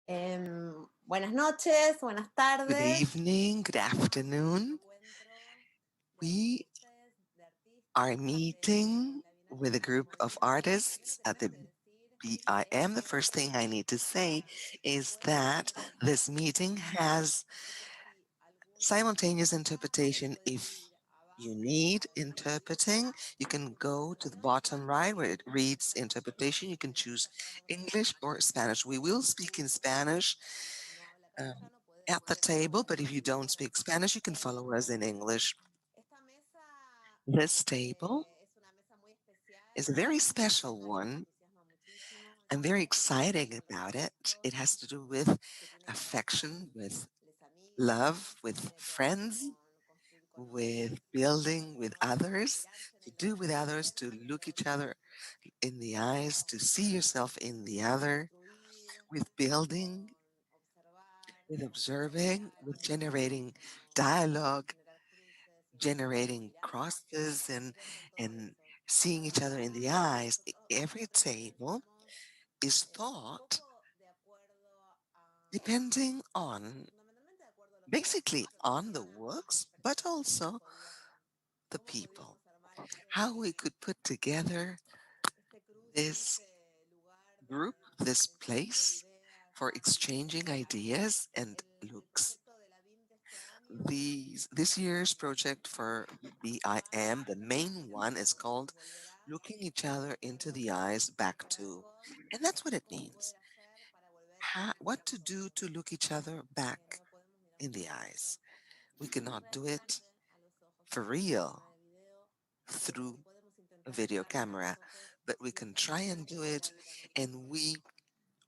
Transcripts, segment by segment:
Buenas noches, buenas Good tardes. evening, good afternoon. We are meeting with a group of artists at the BIM. The first thing I need to say is that this meeting has simultaneous interpretation. If you need interpreting, you can go to the bottom right where it reads interpretation. You can choose English or Spanish. We will speak in Spanish um, at the table, but if you don't speak Spanish, you can follow us in English. This table is a very special one. I'm very excited about it. It has to do with affection, with love, with friends, with building with others, to do with others, to look each other in the eyes, to see yourself in the other, with building, with observing, with generating dialogue, generating crosses and seeing each other in the eyes. Every table is thought depending on basically on the works, but also the people. How we could put together this group, this place for exchanging ideas and looks. This year's project for BIM, the main one is called Looking Each Other into the Eyes Back to. And that's what it means. What to do to look each other back in the eyes. We cannot do it for real through a video camera, but we can try and do it, and we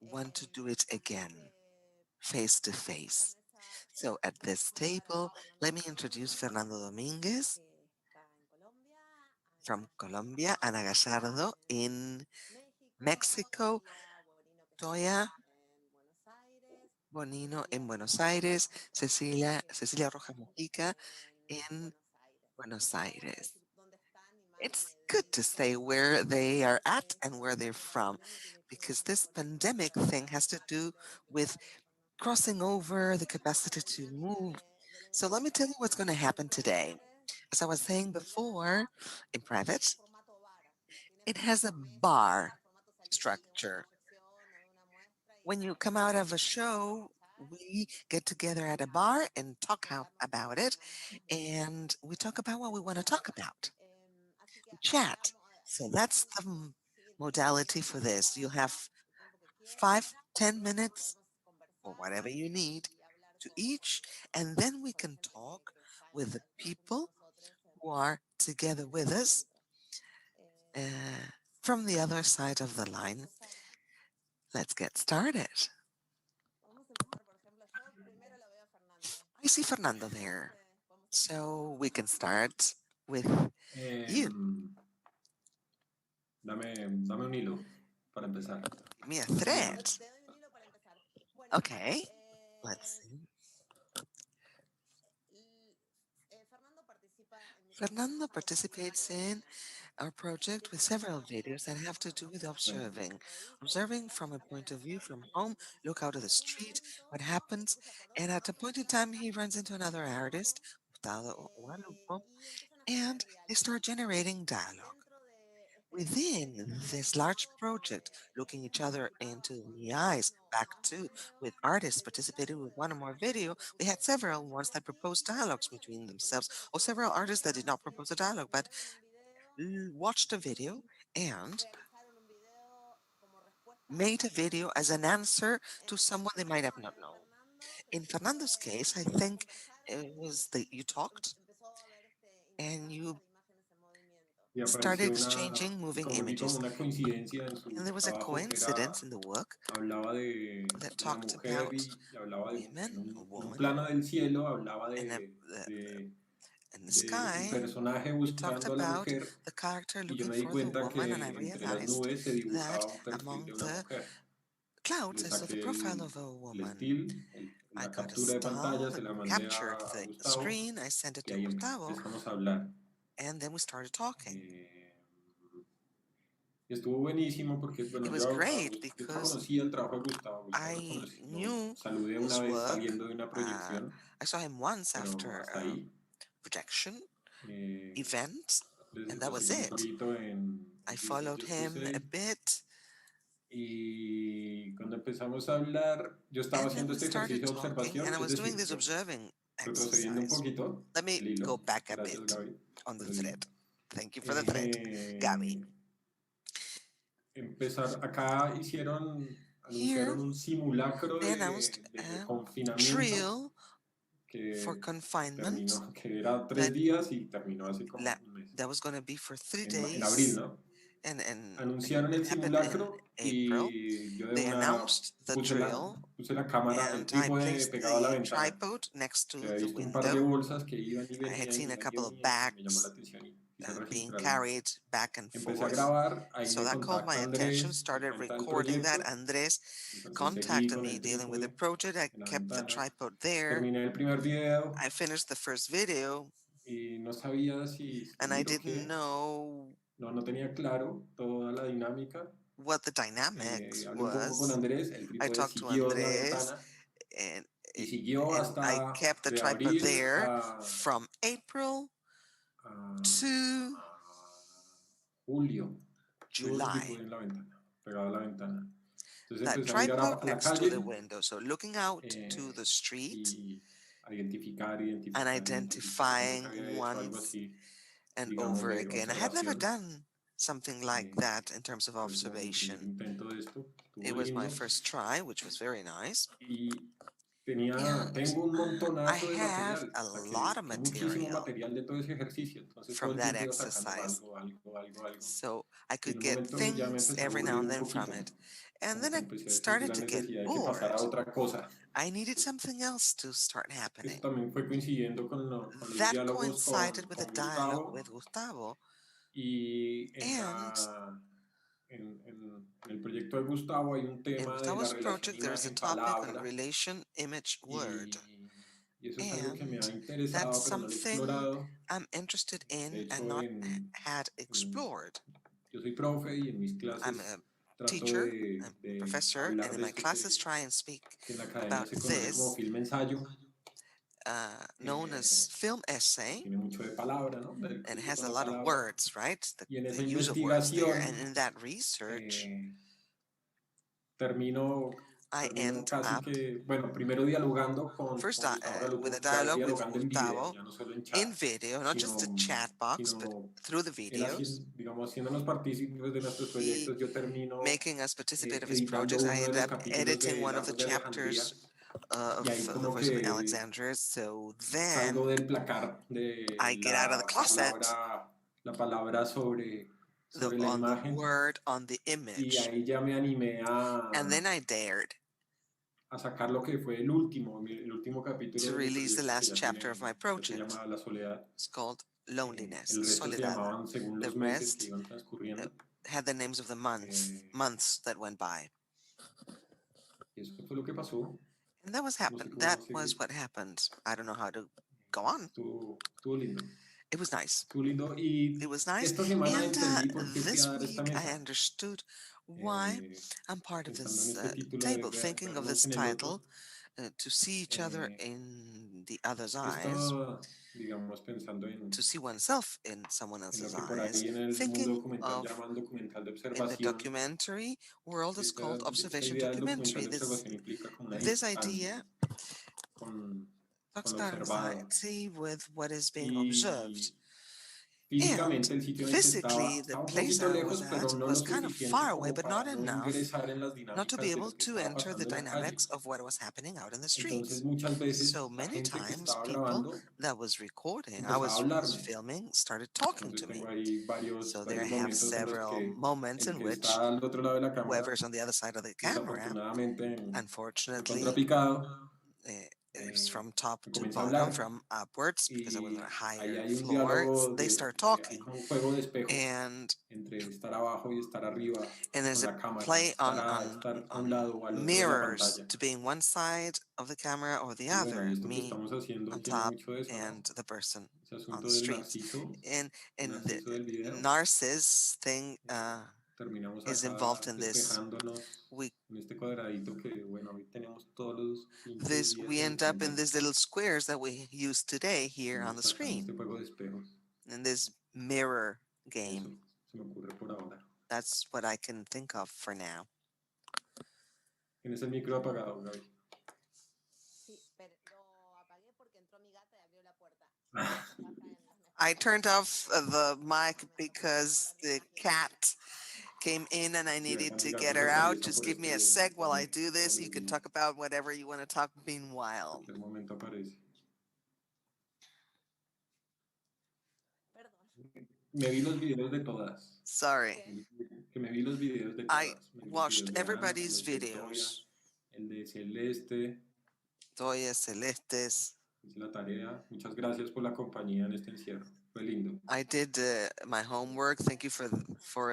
want to do it again, face to face. So at this table, let me introduce Fernando Dominguez from Colombia, Ana Gallardo in Mexico, Toya Bonino en Buenos Aires, Cecilia Rojas Mojica in Buenos Aires. It's good to say where they are at and where they're from, because this pandemic thing has to do with crossing over the capacity to move. So let me tell you what's going to happen today. As I was saying before in private, it has a bar structure. When you come out of a show, we get together at a bar and talk about it, and we talk about what we want to talk about. We chat. So that's the modality for this. You have 5, 10 minutes or whatever you need to each, and then we can talk with the people who are together with us uh, from the other side of the line. Let's get started. I see Fernando there. So we can start with you. Em, dame un hilo para empezar. Give me a thread. Okay, let's see. Fernando participates in our project with several videos that have to do with Bueno, observing from a point of view from home, look out of the street, what happens, and at a point in time he runs into another artist, Gustavo Guadalupe, and they start generating dialogue. Within this large project, looking each other into the eyes, back to with artists participating with one or more video, we had several ones that proposed dialogues between themselves, or several artists that did not propose a dialogue but watched a video and made a video as an answer to someone they might have not known. In Fernando's case, I think it was that you talked and you y started apareció una, exchanging moving como vi como images. una coincidencia en And su there was a trabajo que era, coincidence in the work hablaba that de una talked mujer about y hablaba de, women, a en un woman, plano del cielo, hablaba and in the de el sky. personaje You talked buscando a la about mujer the character y yo looking me di for the cuenta woman, and I que entre las realized nubes se that dibujaba un perfil de among una the mujer. clouds Le I saw the saqué profile of a woman. estilo, I la got a captura de style pantalla, se and la mandé captured a the Gustavo screen. I sent it y to ahí Gustavo, empezamos a hablar. and then we started talking. Eh, Y estuvo buenísimo porque, It bueno, was great Yo because conocía el trabajo de Gustavo. Gustavo lo I conocí, lo knew saludé una his vez work. saliendo de una Uh, proyección, I saw him once pero after hasta ahí. projection Eh, event, and that lo was seguí un it. poquito I en Business followed Just to him a Say. bit, Y cuando empezamos a hablar, yo estaba and then haciendo we este started ejercicio de talking, and observación, I es was doing decir, this yo observing retrocediendo un exercise. poquito Let me el go hilo, back a gracias bit Gaby on the por el hilo. thread. Thank you for the thread, Gabby. Empezar, acá Here, anunciaron un simulacro they announced de a confinamiento drill for que confinement terminó, que era that 3 días y terminó hace como un mes, that was going to be for three en abril, days, ¿no? and Anunciaron it el happened in simulacro April. y yo de They una announced the drill, puse la cámara, el and I trípode placed pegado a la the ventana, tripod next que to había the visto un par de window. bolsas que iban y I had venían, seen a iban y couple of venían y me llamó la bags atención y quise being registrarlo. carried back and Empecé a forth. grabar, ahí So me that called my contacta attention, Andrés, el started venta del recording that. proyecto, Andres entonces seguí contacted con me el dealing with the trípode project. I en la kept the ventana, tripod there. terminé el primer video I finished the first video, y no sabía si and I seguir o didn't qué, know no tenía claro toda la dinámica. what the dynamics Hablé un poco con was. Andrés, el I trípode talked to siguió en la Andres, ventana and y siguió and I hasta kept the de tripod abril there from April to a julio. Tuvo el July. trípode en la ventana, pegado a la ventana. Entonces That empecé a mirar tripod a la next to the calle window, so looking out to eh, the street y and identificar. Yo nunca identifying había hecho algo once así, and over digamos, de again. I had never observación. done something like that in terms of Fue como mi primer observation. intento de esto, estuvo It was my lindo. first try, which was very nice. Y And tengo un I montonazo de have material, a o sea, lot of que muchísimo material material de todo ese ejercicio. Entonces todo from el that tiempo iba sacando exercise. algo. So I Y could en un get momento ya me things empecé a every now aburrir and un then from poquito, it. And como then que it empecé a sentir started la to get necesidad de que pasara bored. otra cosa. I needed something else to start Esto happening. también fue coincidiendo con los That diálogos coincided with a con dialogue Gustavo with Gustavo, y and en el proyecto de Gustavo hay un in tema de la Gustavo's relación project, there is a topic on imagen-palabra relation, image, word. y eso es algo que me And ha that's interesado pero no lo he something explorado. I'm interested De in and hecho, not had en- explored. yo soy profe y en mis I'm clases a trato teacher, I'm a de professor, and hablar in de my esto classes try and speak que en la academia about se conoce como this, film ensayo, known as eh, film que essay, tiene mucho de palabra, ¿no? Del and it uso has con a la lot of palabra. words, right? Y en The esa use of words there. And investigación in that research, eh, termino, I termino end casi up que, bueno, primero dialogando first con Gustavo, ahora with a ya dialogue with dialogando en video, Gustavo ya no solo en in chat, video, not just the sino, chat box, but sino through the él videos. haciendo, digamos, haciéndonos partícipes de nuestros He proyectos, yo termino making us participate of his editando projects. I uno de end los up capítulos editing de one La of the Voz de Alejandría chapters y ahí of The como Voice of que Alexandria. So salgo then del placar de I get out of the closet la palabra sobre la on the imagen word, on the y image. ahí ya me animé And then I dared a sacar lo que fue el último capítulo to de mi release the proyecto que last chapter of my ya se project. llama La Soledad. It's called Loneliness, El resto se Soledad. llamaban según The los meses que rest iban uh, transcurriendo. had the names of the Eh, months that went by. y eso fue lo que pasó. And that was No sé happened. cómo va That a was seguir. what happened. I don't know how to go on. Estuvo lindo. It was nice. Estuvo lindo. It Y was nice. esta semana And entendí por qué fui a this dar esta week I mesa. understood why Eh, I'm part of pensando en this este título de table, thinking of vernos this en el otro. title, to see each other Eh, in the other's eyes, Estaba, digamos, pensando to see oneself in someone en lo else's que por eyes, ahí en el mundo thinking documental of llaman documental de in the observación. documentary world is called Esta observation idea del documental documentary. de observación implica con una This idea distancia con, talks con lo about observado. anxiety with what is being observed. Y And físicamente el sitio en el que physically, the estaba un place poquito I was lejos, pero at no lo was kind of far suficiente away, como but not para no enough ingresar en las not to be dinámicas de able lo que to estaba enter the pasando en la calle. dynamics of what was happening out in the Entonces streets. muchas So veces la many gente que times, estaba people grabando that was recording, I empezaba a was hablarme. filming, started talking Entonces to tengo me. ahí So there I varios have momentos en los several que moments el in que which está al otro lado de la cámara, whoever's on the other side of the camera, desafortunadamente en unfortunately, contrapicado, it's eh, from top me to comienza a bottom, hablar from upwards, because I was on a y ahí higher hay un floor. diálogo They start hay talking. como un juego de espejos And entre estar abajo y estar arriba con there's a la cámara, play on estar a un lado o al otro de la mirrors pantalla. to being one side of the camera or the Y bueno, y other, esto que me estamos haciendo on tiene top mucho de eso, ¿no? and the person Ese on asunto the del streets. narciso, And el the narciso del video. narciss thing, Eh, terminamos is acá involved in this. despejándonos We en este cuadradito que, bueno, hoy tenemos todos los pinches this días we en end up in encender, these little squares that we use today here en on the acá en screen este juego de espejos. in this mirror Eso game. se me ocurre por ahora. That's what I can think of for now. Tienes el micro apagado, Gaby. I turned off the mic because the cat came in and I Sí, needed acá mi to gato get se her out. atraviesa Just por give me este a dedo sec while I también, do todos this. You los can días. talk about whatever you want to talk En meanwhile. cualquier momento aparece. Me vi los videos de todas. Sorry. Que me vi los videos de I todas. Me vi los watched videos de Ana, everybody's los de Toya, videos. el de Celeste. Toya Celestes. Hice la tarea. Muchas gracias por la compañía en este encierro. Fue lindo. I did my homework. Thank you for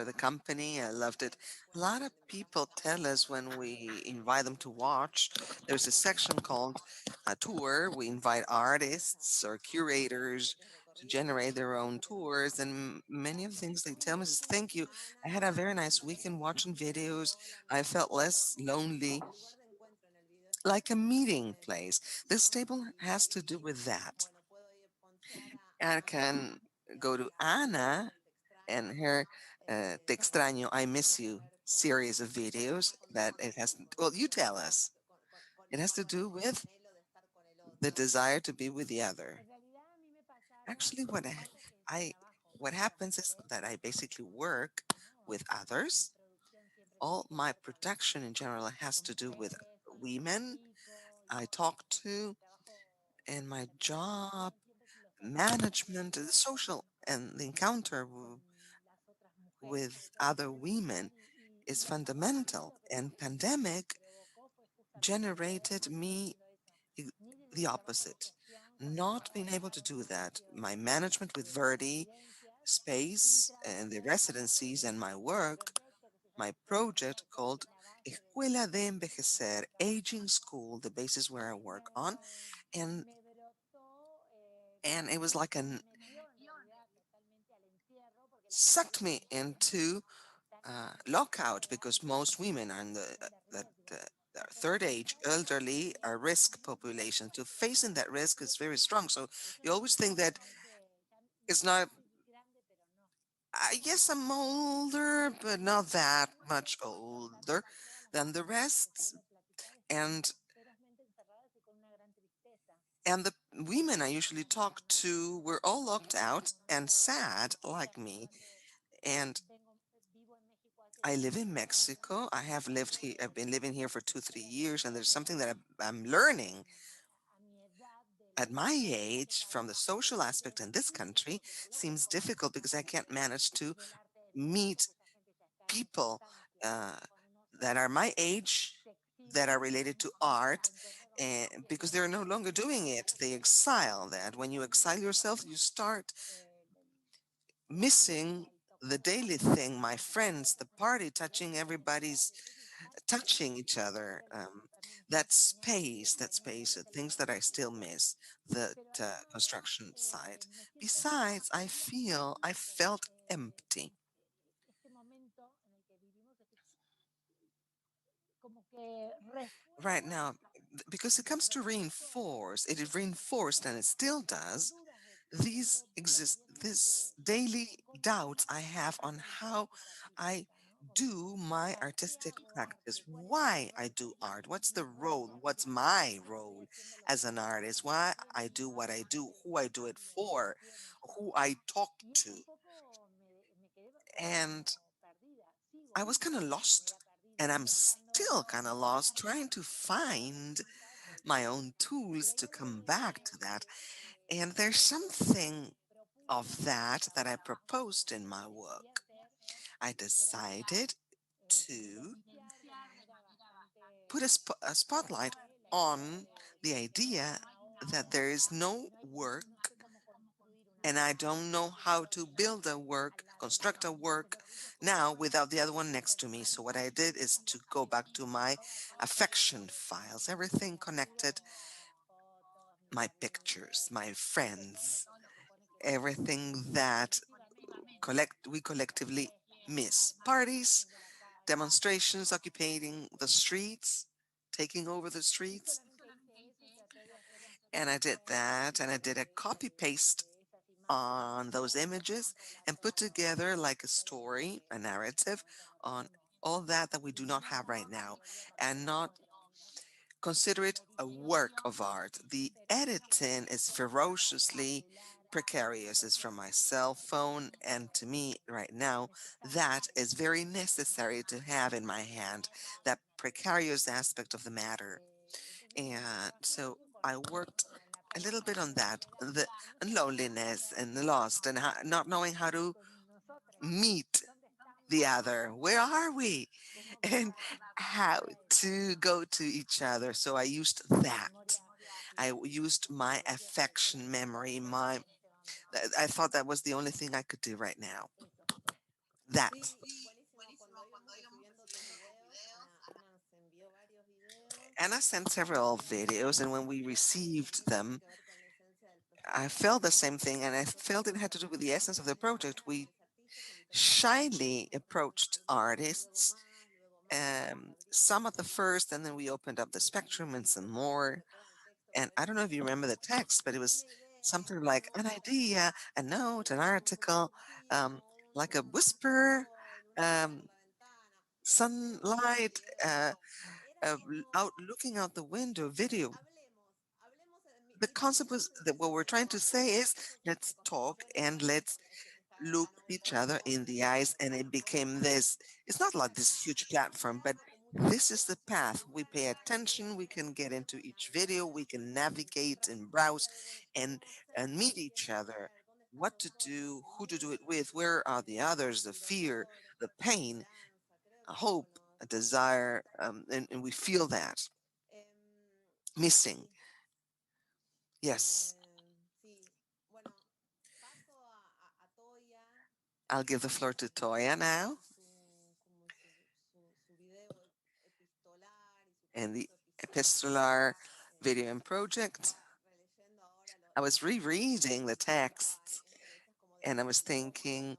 the company. I loved it. A lot of people tell us when we invite them to watch. There's a section called a tour. We invite artists or curators to generate their own tours, and many of the things they tell me is thank you. I had a very nice weekend watching videos. I felt less lonely, like a meeting place. This table has to do with that. I can go to Anna and her Te extraño, I miss you series of videos that it has, well, you tell us. It has to do with the desire to be with the other. Actually, I what happens is that I basically work with others. All my production in general has to do with women I talk to, and my job, management, the social, and the encounter with other women is fundamental. And pandemic generated me i- the opposite. Not being able to do that. My management with Verdi, space, and the residencies and my work, my project called Escuela de Envejecer, Aging School, the basis where I work on, and it was like an sucked me into lockout because most women are in the third age, elderly, are risk population. To facing that risk is very strong. So you always think that it's not. I guess I'm older, but not that much older than the rest. And the women I usually talk to were all locked out and sad like me. And I live in Mexico. I have lived here. I've been living here for 2, 3 years, and there's something that I'm learning at my age from the social aspect in this country seems difficult because I can't manage to meet people uh, that are my age that are related to art and because they're no longer doing it. They exile that. When you exile yourself, you start missing the daily thing, my friends, the party, touching each other. That space, things that I still miss, the construction site. Besides, I felt empty. Right now, because it comes to reinforce, it is reinforced and it still does these daily doubts I have on how I do my artistic practice, why I do art, what's the role, what's my role as an artist, why I do what I do, who I do it for, who I talk to. And I was kind of lost. And I'm still kind of lost trying to find my own tools to come back to that. And there's something of that I proposed in my work. I decided to put a spotlight on the idea that there is no work and I don't know how to build a work, construct a work now without the other one next to me. So what I did is to go back to my affection files, everything connected, my pictures, my friends, everything that we collectively miss parties, demonstrations occupying the streets, taking over the streets. And I did that, and I did a copy paste on those images and put together like a story, a narrative on all that we do not have right now, and not consider it a work of art. The editing is ferociously precarious. It's from my cell phone, and to me, right now, that is very necessary to have in my hand, that precarious aspect of the matter. And so I worked a little bit on that, the loneliness and the lost, and not knowing how to meet the other. Where are we? And how to go to each other. So I used that. I used my affection memory. I thought that was the only thing I could do right now. That. And I sent several videos, and when we received them, I felt the same thing, and I felt it had to do with the essence of the project. We shyly approached artists, some at the first, and then we opened up the spectrum and some more. And I don't know if you remember the text, but it was something like an idea, a note, an article, um, like a whisper, um, sunlight, out looking out the window, video. The concept was that what we're trying to say is let's talk and let's look each other in the eyes, and it became this. It's not like this huge platform, but this is the path. We pay attention, we can get into each video, we can navigate and browse and meet each other, what to do, who to do it with, where are the others, the fear, the pain, a hope, a desire, and we feel that missing. Yes. I'll give the floor to Toya now and the epistolar video and project. I was rereading the text and I was thinking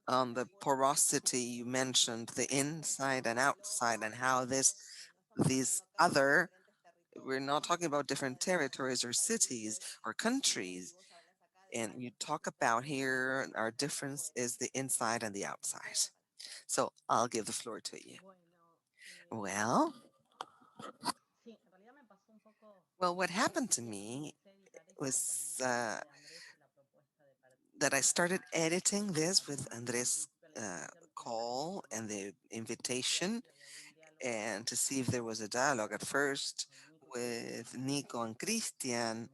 on the porosity you mentioned, the inside and outside, and how these other, we're not talking about different territories or cities or countries. And you talk about here, our difference is the inside and the outside. So I'll give the floor to you. Well, well, what happened to me was that I started editing this with Andres' call and the invitation, and to see if there was a dialogue at first with Nico and Christian.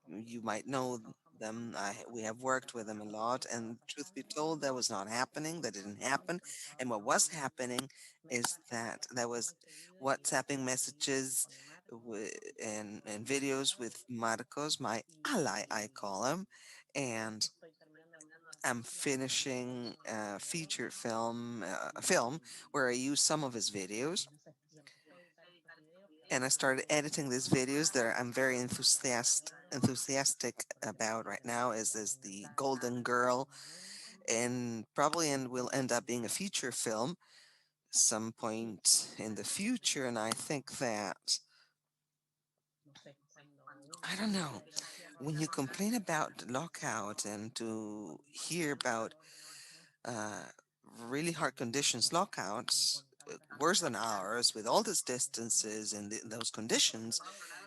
You might know them. We have worked with them a lot, and truth be told, that was not happening. That didn't happen. And what was happening is that there was WhatsApping messages and videos with Marcos, my ally, I call him, and I'm finishing a feature film, a film where I use some of his videos, and I started editing these videos that I'm very enthusiastic about right now. Is the Golden Girl, and probably and will end up being a feature film some point in the future. And I think that I don't know, when you complain about lockout and to hear about uh, really hard conditions lockouts, worse than ours, with all these distances and those conditions,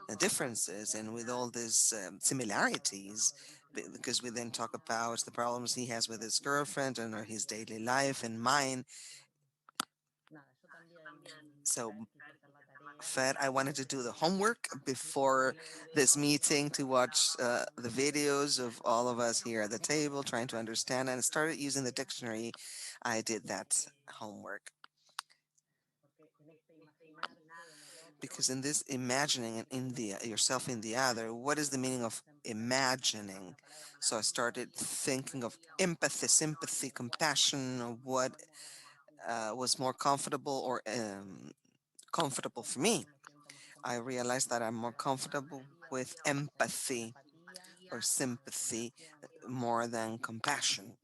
the differences, and with all these similarities, because we then talk about the problems he has with his girlfriend and his daily life and mine. So, Fed, I wanted to do the homework before this meeting to watch the videos of all of us here at the table trying to understand, and started using the dictionary. I did that homework because in this imagining in the yourself in the other, what is the meaning of imagining? So I started thinking of empathy, sympathy, compassion, of what was more comfortable or comfortable for me. I realized that I'm more comfortable with empathy or sympathy more than compassion.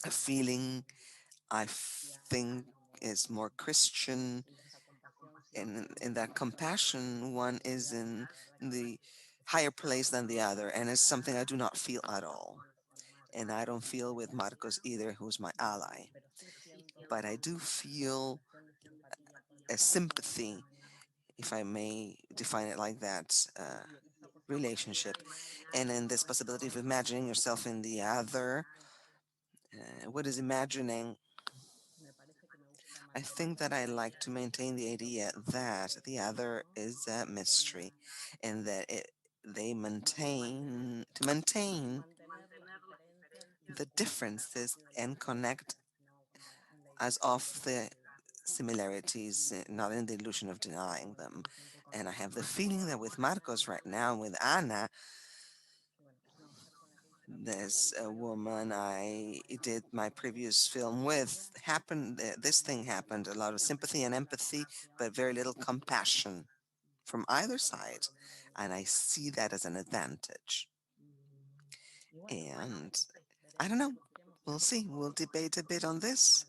a feeling think is more Christian, in that compassion one is in the higher place than the other, and it's something I do not feel at all. And I don't feel with Marcos either, who's my ally. But I do feel a sympathy, if I may define it like that, relationship. And in this possibility of imagining yourself in the other, what is imagining? I think that I like to maintain the idea that the other is a mystery, and that they maintain the differences and connect as of the similarities, not in the illusion of denying them. And I have the feeling that with Marcos right now, with Ana, this woman I did my previous film with, happened. This thing happened. A lot of sympathy and empathy, but very little compassion from either side, and I see that as an advantage. And I don't know. We'll see. We'll debate a bit on this.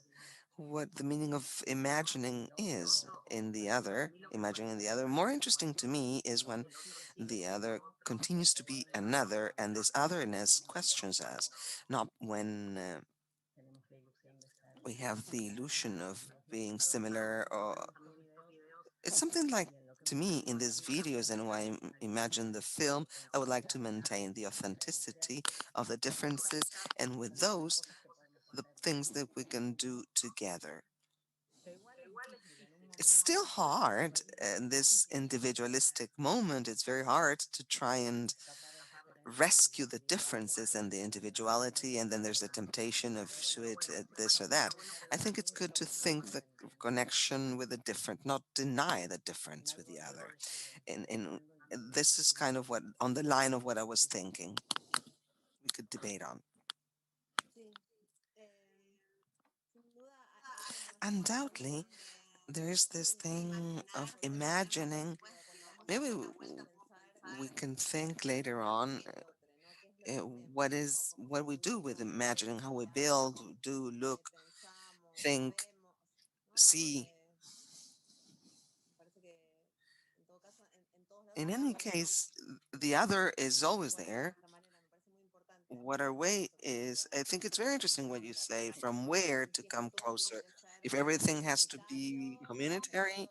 What the meaning of imagining is in the other, imagining the other. More interesting to me is when the other continues to be another and this otherness questions us, not when we have the illusion of being similar, or it's something like, to me in these videos and when imagine the film, I would like to maintain the authenticity of the differences, and with those, the things that we can do together. It's still hard in this individualistic moment. It's very hard to try and rescue the differences and the individuality, and then there's the temptation of should this or that. I think it's good to think the connection with the different, not deny the difference with the other. And this is kind of what on the line of what I was thinking. We could debate on. Undoubtedly, there is this thing of imagining. Maybe we can think later on what we do with imagining, how we build, do, look, think, see. In any case, the other is always there. What our way is, I think it's very interesting what you say, from where to come closer. If everything has to be communitary,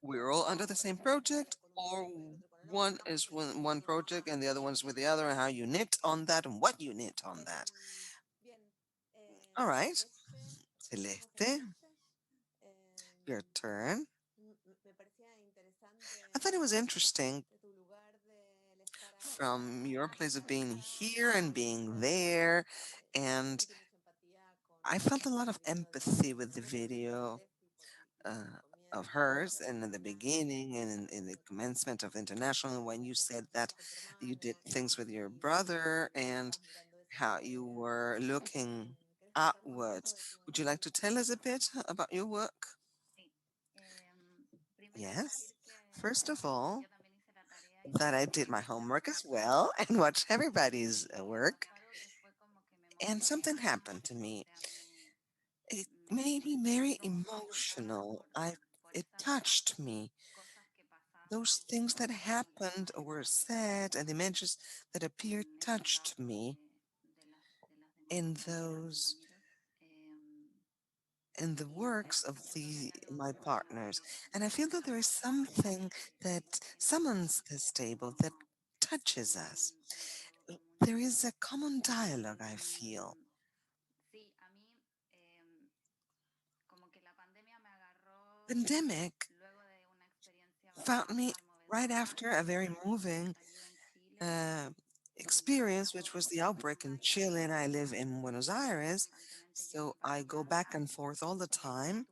we're all under the same project, or one is with one project and the other one's with the other, and how you knit on that and what you knit on that. All right, Celeste, your turn. I thought it was interesting from your place of being here and being there, and I felt a lot of empathy with the video uh, of hers, and in the beginning and in the commencement of International, when you said that you did things with your brother and how you were looking outwards. Would you like to tell us a bit about your work? Yes. First of all, that I did my homework as well and watched everybody's work, and something happened to me. It made me very emotional. It touched me. Those things that happened or were said and images that appeared touched me in those in the works of the my partners. And I feel that there is something that summons this table that touches us. There is a common dialogue, I feel. Pandemic found me right after a very moving uh, experience, which was the outbreak in Chile, and I live in Buenos Aires. So I go back and forth all the time.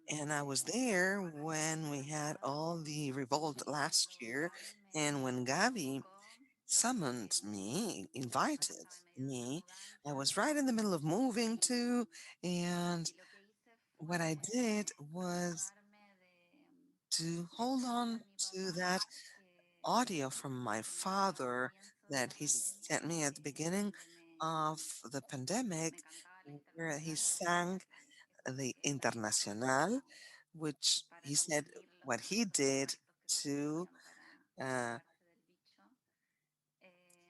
And I was there when we had all the revolt last year, and when Gavi summoned me, invited me, I was right in the middle of moving too. And what I did was to hold on to that audio from my father that he sent me at the beginning of the pandemic where he sang the Internacional, which he said what he did to, uh,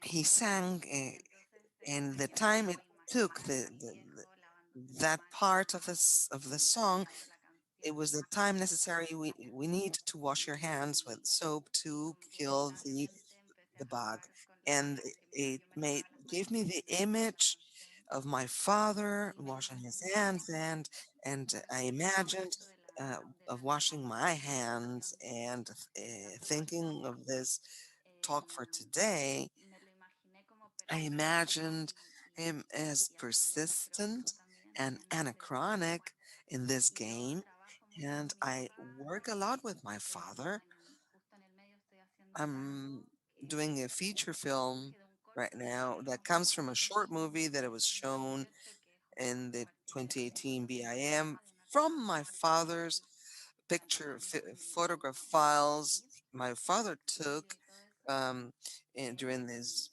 he sang in the time it took that part of of the song. It was the time necessary we need to wash your hands with soap to kill the bug. And it made gave me the image of my father washing his hands, and I imagined uh, of washing my hands and thinking of this talk for today. I imagined him as persistent and anachronic in this game, and I work a lot with my father. I'm doing a feature film right now that comes from a short movie that it was shown in the 2018 BIM from my father's photograph files my father took during his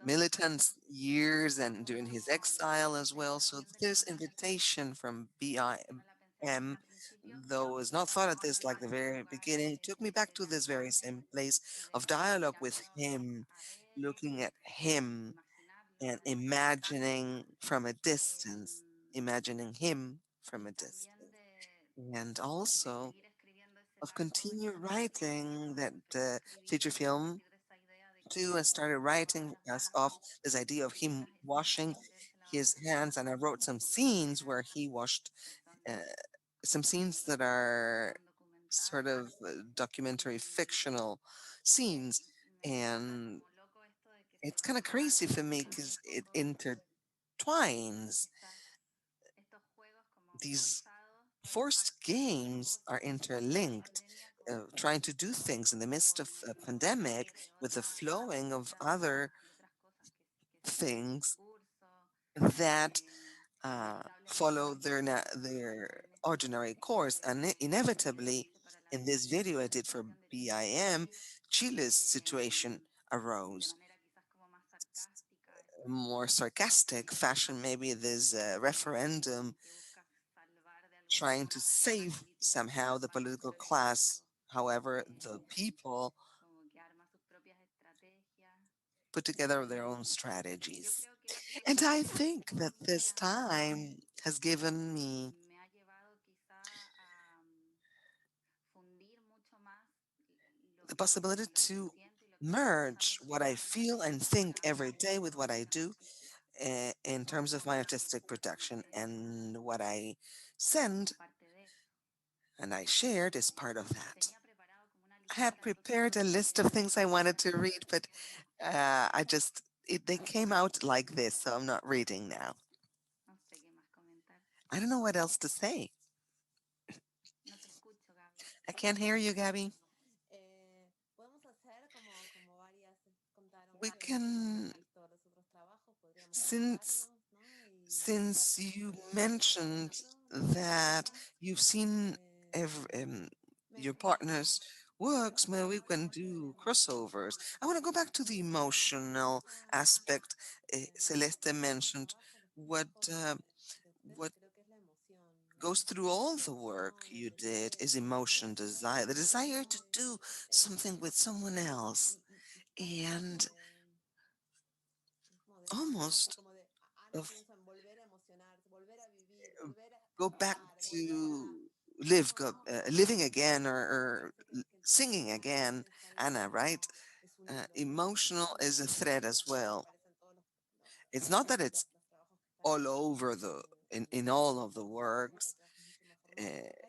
militant years and during his exile as well. So this invitation from BIM, though was not thought of this like the very beginning, took me back to this very same place of dialogue with him, looking at him and imagining from a distance, imagining him from a distance. And also of continue writing that feature film too, and started writing us off this idea of him washing his hands. And I wrote some scenes where he washed uh, some scenes that are sort of documentary fictional scenes. And it's kind of crazy for me because it intertwines. These forced games are interlinked. Trying to do things in the midst of a pandemic with the flowing of other things that follow their ordinary course. And inevitably, in this video I did for BIM, Chile's situation arose. A more sarcastic fashion, maybe this referendum trying to save somehow the political class. However, the people put together their own strategies. And I think that this time has given me the possibility to merge what I feel and think every day with what I do in terms of my artistic production, and what I send and I shared is part of that. I had prepared a list of things I wanted to read, but they came out like this, so I'm not reading now. I don't know what else to say. I can't hear you, Gabby. We can, since you mentioned that you've seen your partner's works, maybe we can do crossovers. I want to go back to the emotional aspect. Celeste mentioned what uh, what goes through all the work you did is emotion, desire, the desire to do something with someone else, and almost of go back to living again, or singing again. Anna, right? Emotional is a thread as well. It's not that it's all over in all of the works.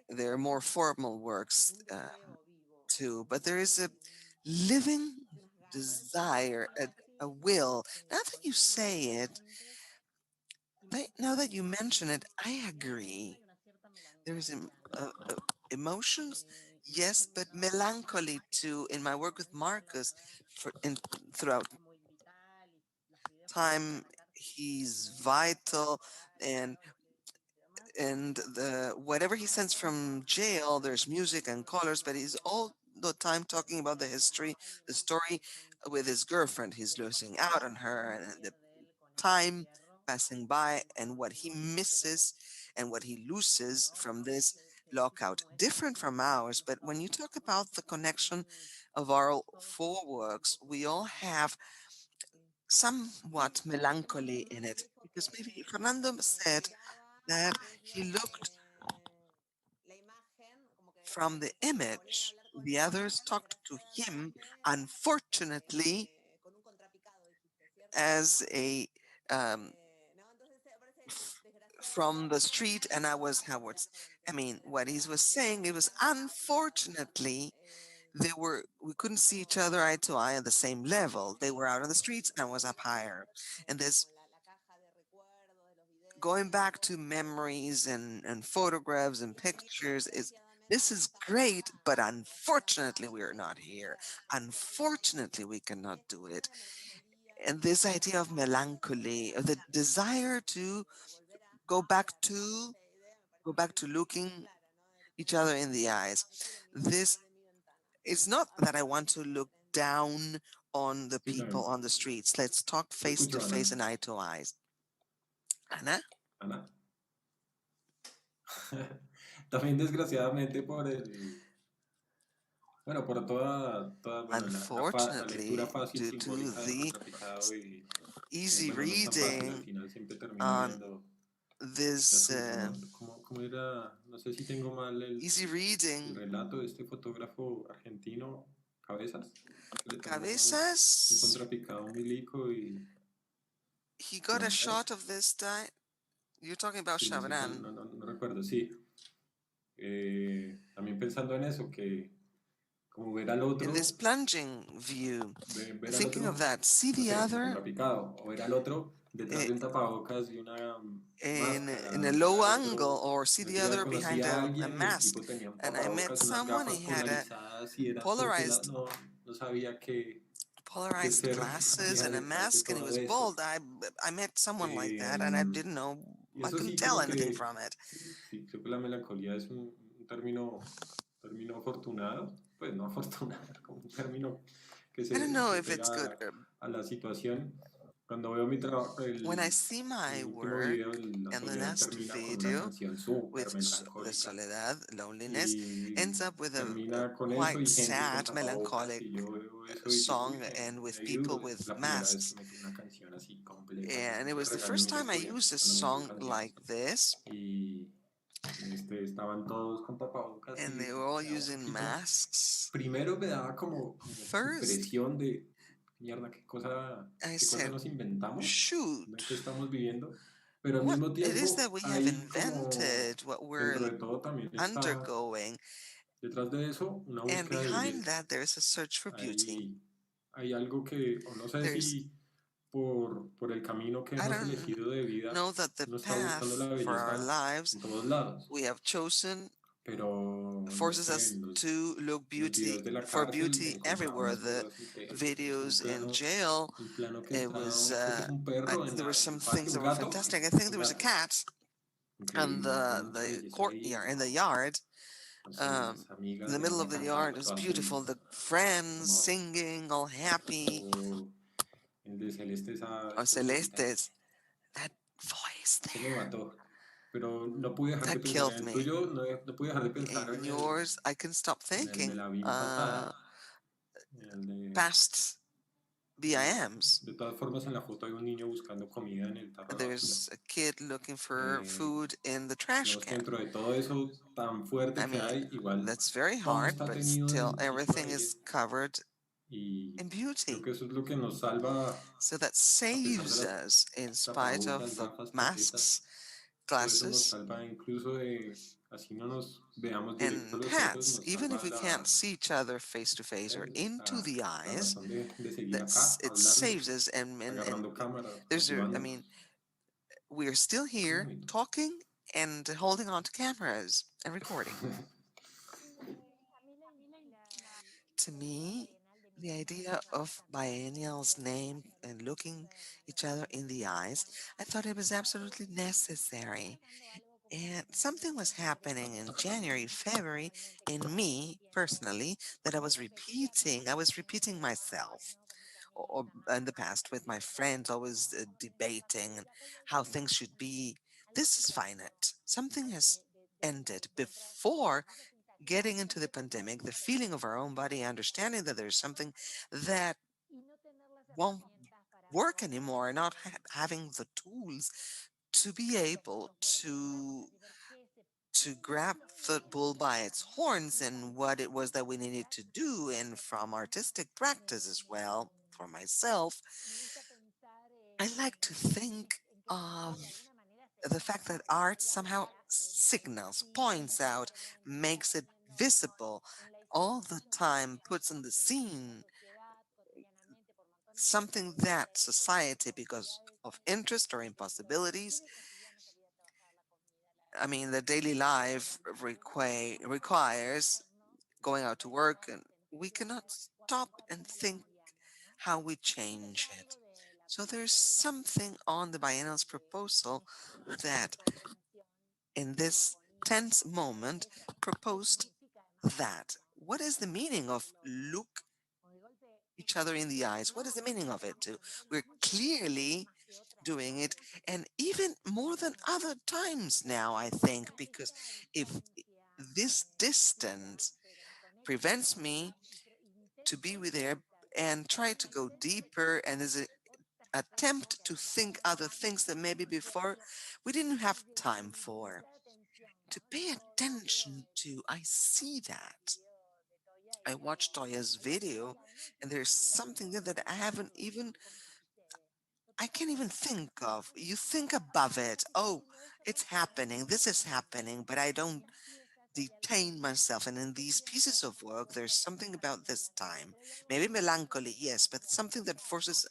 There are more formal works too, but there is a living desire, a will. Now that you say it, now that you mention it, I agree. There's emotions, yes, but melancholy too. In my work with Marcus, throughout time, he's vital, and the whatever he sends from jail, there's music and colors, but he's all the time talking about the history, the story with his girlfriend. He's losing out on her, and time passing by and what he misses and what he loses from this lockout. Different from ours, but when you talk about the connection of our four works, we all have somewhat melancholy in it because maybe Fernando said that he looked from the image. The others talked to him, unfortunately, as a um, f- from the street, and I was Howard's. I mean, what he was saying, it was unfortunately we couldn't see each other eye to eye at the same level. They were out on the streets and I was up higher. And this going back to memories and photographs and pictures is this is great, but unfortunately we are not here. Unfortunately we cannot do it. And this idea of melancholy, of the desire to go back to go back to looking each other in the eyes. This it's not that I want to look down on the Sí, people también. on the streets. Let's talk Te face to escucho, face Ana. and eye to eyes. Anna, Ana. También desgraciadamente bueno, por bueno, la lectura unfortunately, fácil, due to simbólica del the contrapicado y que, easy bueno, no es tan fácil, al reading final siempre termino on viendo this ¿cómo era? No sé si tengo mal easy el reading, relato de este fotógrafo argentino, Cabezas, que le tomó un Cabezas, contrapicado a un milico y he lo got a mató. shot of this guy. You're talking about Sí, no sé cuál, Chavran. no recuerdo, sí. También pensando en eso, que como In this plunging view, ver al thinking of otro, that, see no the sé, de other contrapicado, o ver al otro detrás eh, de un tapabocas y una in máscara, a ver low al angle otro. or see El the otro día other behind conocí a a alguien y el mask. tipo tenía un And I met tapabocas, unas someone, gafas he had a polarizadas y era todo pelado. polarized No sabía qué polarized ser glasses había and a detrás de mask, and he todo was eso. bald. I met someone like Eh, that, and I didn't know. y I eso couldn't sí, tell como anything que, from it. sí, creo que la melancolía es un término afortunado, pues no afortunado, como un término I don't que know se if it's pega good. a la situación. Cuando veo mi trabajo, When I see el my último work video, La and the Soledad last termina con una video canción súper with the melancólica soledad, loneliness, y ends up with a termina con eso quite y gente con sad, tapabocas melancholic y yo veo eso y digo, uy, song, and me with di people duro. Es with la primera vez que masks. meto una canción así completa. Yo And it siempre was the regaño a first mis time I estudiantes used a cuando meto song canciones. like this, Y estaban todos con tapabocas and y they were all me daba un using poquito. masks. Primero me daba como First, impresión de, mierda, I qué cosa said, nos inventamos, shoot, en qué estamos viviendo. Pero al what mismo it is that tiempo, we have ahí como invented, what dentro we're de todo también está undergoing, detrás de eso una and búsqueda de behind belleza. that, there is a search for beauty. Hay, hay algo que, o no sé There's, si por el camino que I hemos don't elegido de vida, know that the uno está buscando la path for our belleza lives en todos lados. we have chosen Pero no forces sé, us to look en los beauty videos de la for cárcel beauty encontraba everywhere. unas The cosas increíbles. videos in jail, El plano que it está, was creo que es un perro there were en some el patio, things un that were gato, fantastic. I think un there was a gato, cat on increíble, mucha the belleza ahí, courtyard in the yard. con Um, sus in amigas the de middle van of a the yard, cantar, it was todas beautiful. felices, The friends hermoso. singing, all happy. O el de Celeste, Or esa vocecita, Celeste's that voice ese me there mató. Pero no pude dejar de that pensar en killed el me. tuyo, no pude dejar de pensar In yours, I couldn't stop en el de thinking. la vida pasada, en el de Past BIMs. De todas formas, en la foto hay un niño buscando comida en el tarro de basura. There's a kid looking for Eh, food in the trash digamos que can. dentro de todo eso tan fuerte I que mean, hay, igual that's very todo hard, está but tenido de still muchísima everything is belleza. covered Y in creo beauty. que eso es lo que nos salva So that a pesar de saves las us in spite tapabocas, of the gafas, caretas. masks, Todo eso nos glasses, salva incluso de, así no nos veamos directo a and los ojos, hats. nos Even if salva we can't see each other face to face or into the la eyes, razón de seguir that's acá it hablando, saves us. And agarrando cámaras, I mean, motivándonos. we're still Qué here bonito. talking and holding on to cameras and recording. To me, the idea of biennials named and looking each other in the eyes, I thought it was absolutely necessary. And something was happening in January, February, in me personally, that I was repeating. I was repeating myself or in the past with my friends, always debating how things should be. This is finite. Something has ended before getting into the pandemic. The feeling of our own body, understanding that there's something that won't work anymore, not having the tools to be able to grab the bull by its horns and what it was that we needed to do, and from artistic practice as well for myself, I like to think of the fact that art somehow signals, points out, makes it visible all the time, puts in the scene something that society, because of interest or impossibilities, I mean, the daily life requires going out to work, and we cannot stop and think how we change it. So there's something on the biennial's proposal that, in this tense moment, proposed that. What is the meaning of look each other in the eyes? What is the meaning of it? Too? We're clearly doing it, and even more than other times now, I think, because if this distance prevents me to be with her and try to go deeper, and there's an attempt to think other things that maybe before we didn't have time for, to pay attention to. I see that. I watched Toya's video, and there's something there that I can't even think of. You think above it. Oh, it's happening. This is happening, but I don't detain myself. And in these pieces of work, there's something about this time. Maybe melancholy, yes, but something that forces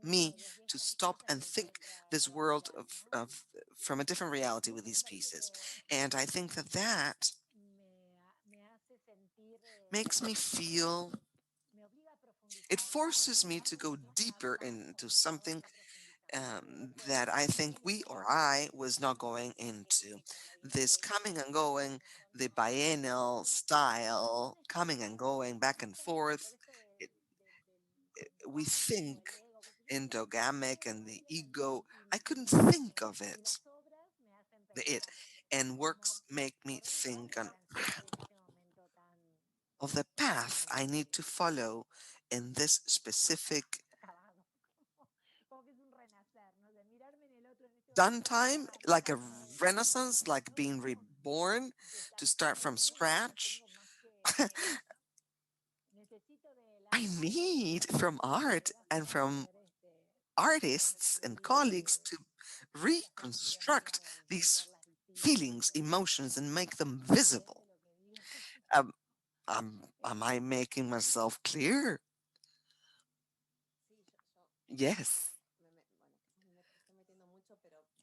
me to stop and think this world of from a different reality with these pieces. And I think that that makes me feel, it forces me to go deeper into something that I think we or I was not going into. This coming and going, the biennial style, coming and going back and forth. It, we think endogamic and the ego. I couldn't think of it. And works make me think of the path I need to follow in this specific done time, like a renaissance, like being reborn, to start from scratch. I need from art and from artists and colleagues to reconstruct these feelings, emotions, and make them visible. Um, am I making myself clear? Yes.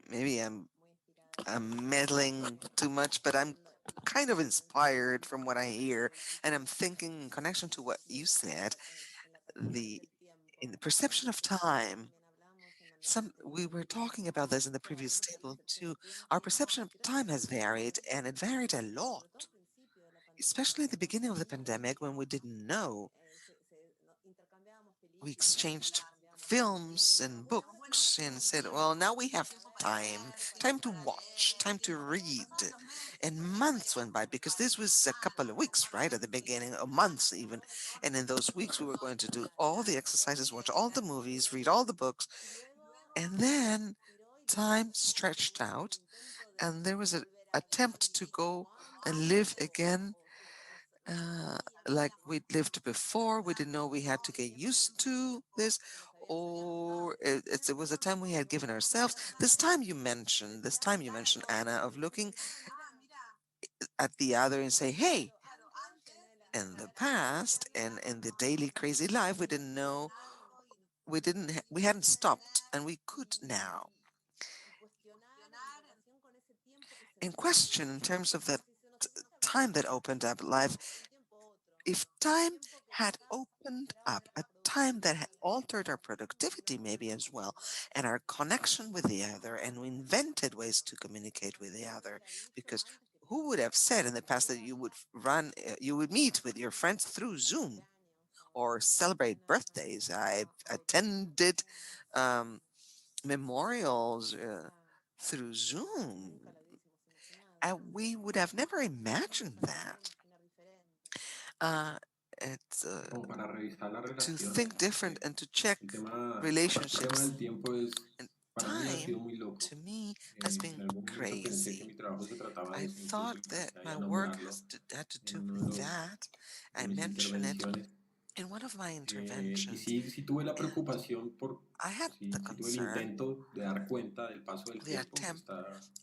Maybe I'm meddling too much, but I'm kind of inspired from what I hear, and I'm thinking in connection to what you said, the in the perception of time. Some we were talking about this in the previous table too. Our perception of time has varied, and it varied a lot, especially at the beginning of the pandemic when we didn't know. We exchanged films and books and said, well, now we have time to watch, time to read. And months went by because this was a couple of weeks, right? At the beginning, or months even. And in those weeks, we were going to do all the exercises, watch all the movies, read all the books. And then time stretched out, and there was an attempt to go and live again uh, like we'd lived before. We didn't know we had to get used to this, or it was a time we had given ourselves. This time you mentioned, Anna, of looking at the other and say, hey, in the past and in the daily crazy life, we didn't know, we hadn't stopped, and we could now. In question, in terms of that time that opened up life, if time had opened up a time that had altered our productivity maybe as well, and our connection with the other, and we invented ways to communicate with the other, because who would have said in the past that you would meet with your friends through Zoom, or celebrate birthdays. I've attended um, memorials through Zoom. We would have never imagined that. Uh, it's como para revisar las to relaciones, think different porque and to check el tema relationships. del tiempo es, And para mí ha sido time, muy loco. to me, has En been algún momento pensé que crazy. mi trabajo se trataba de I eso, incluso thought that alcancé ahí my a work nombrarlo had to en do uno with that. de I mis mention it intervenciones. in one of my Y interventions, sí, sí tuve la and preocupación por, I had the sí, sí tuve el concern, intento de dar cuenta del paso del the tiempo. attempt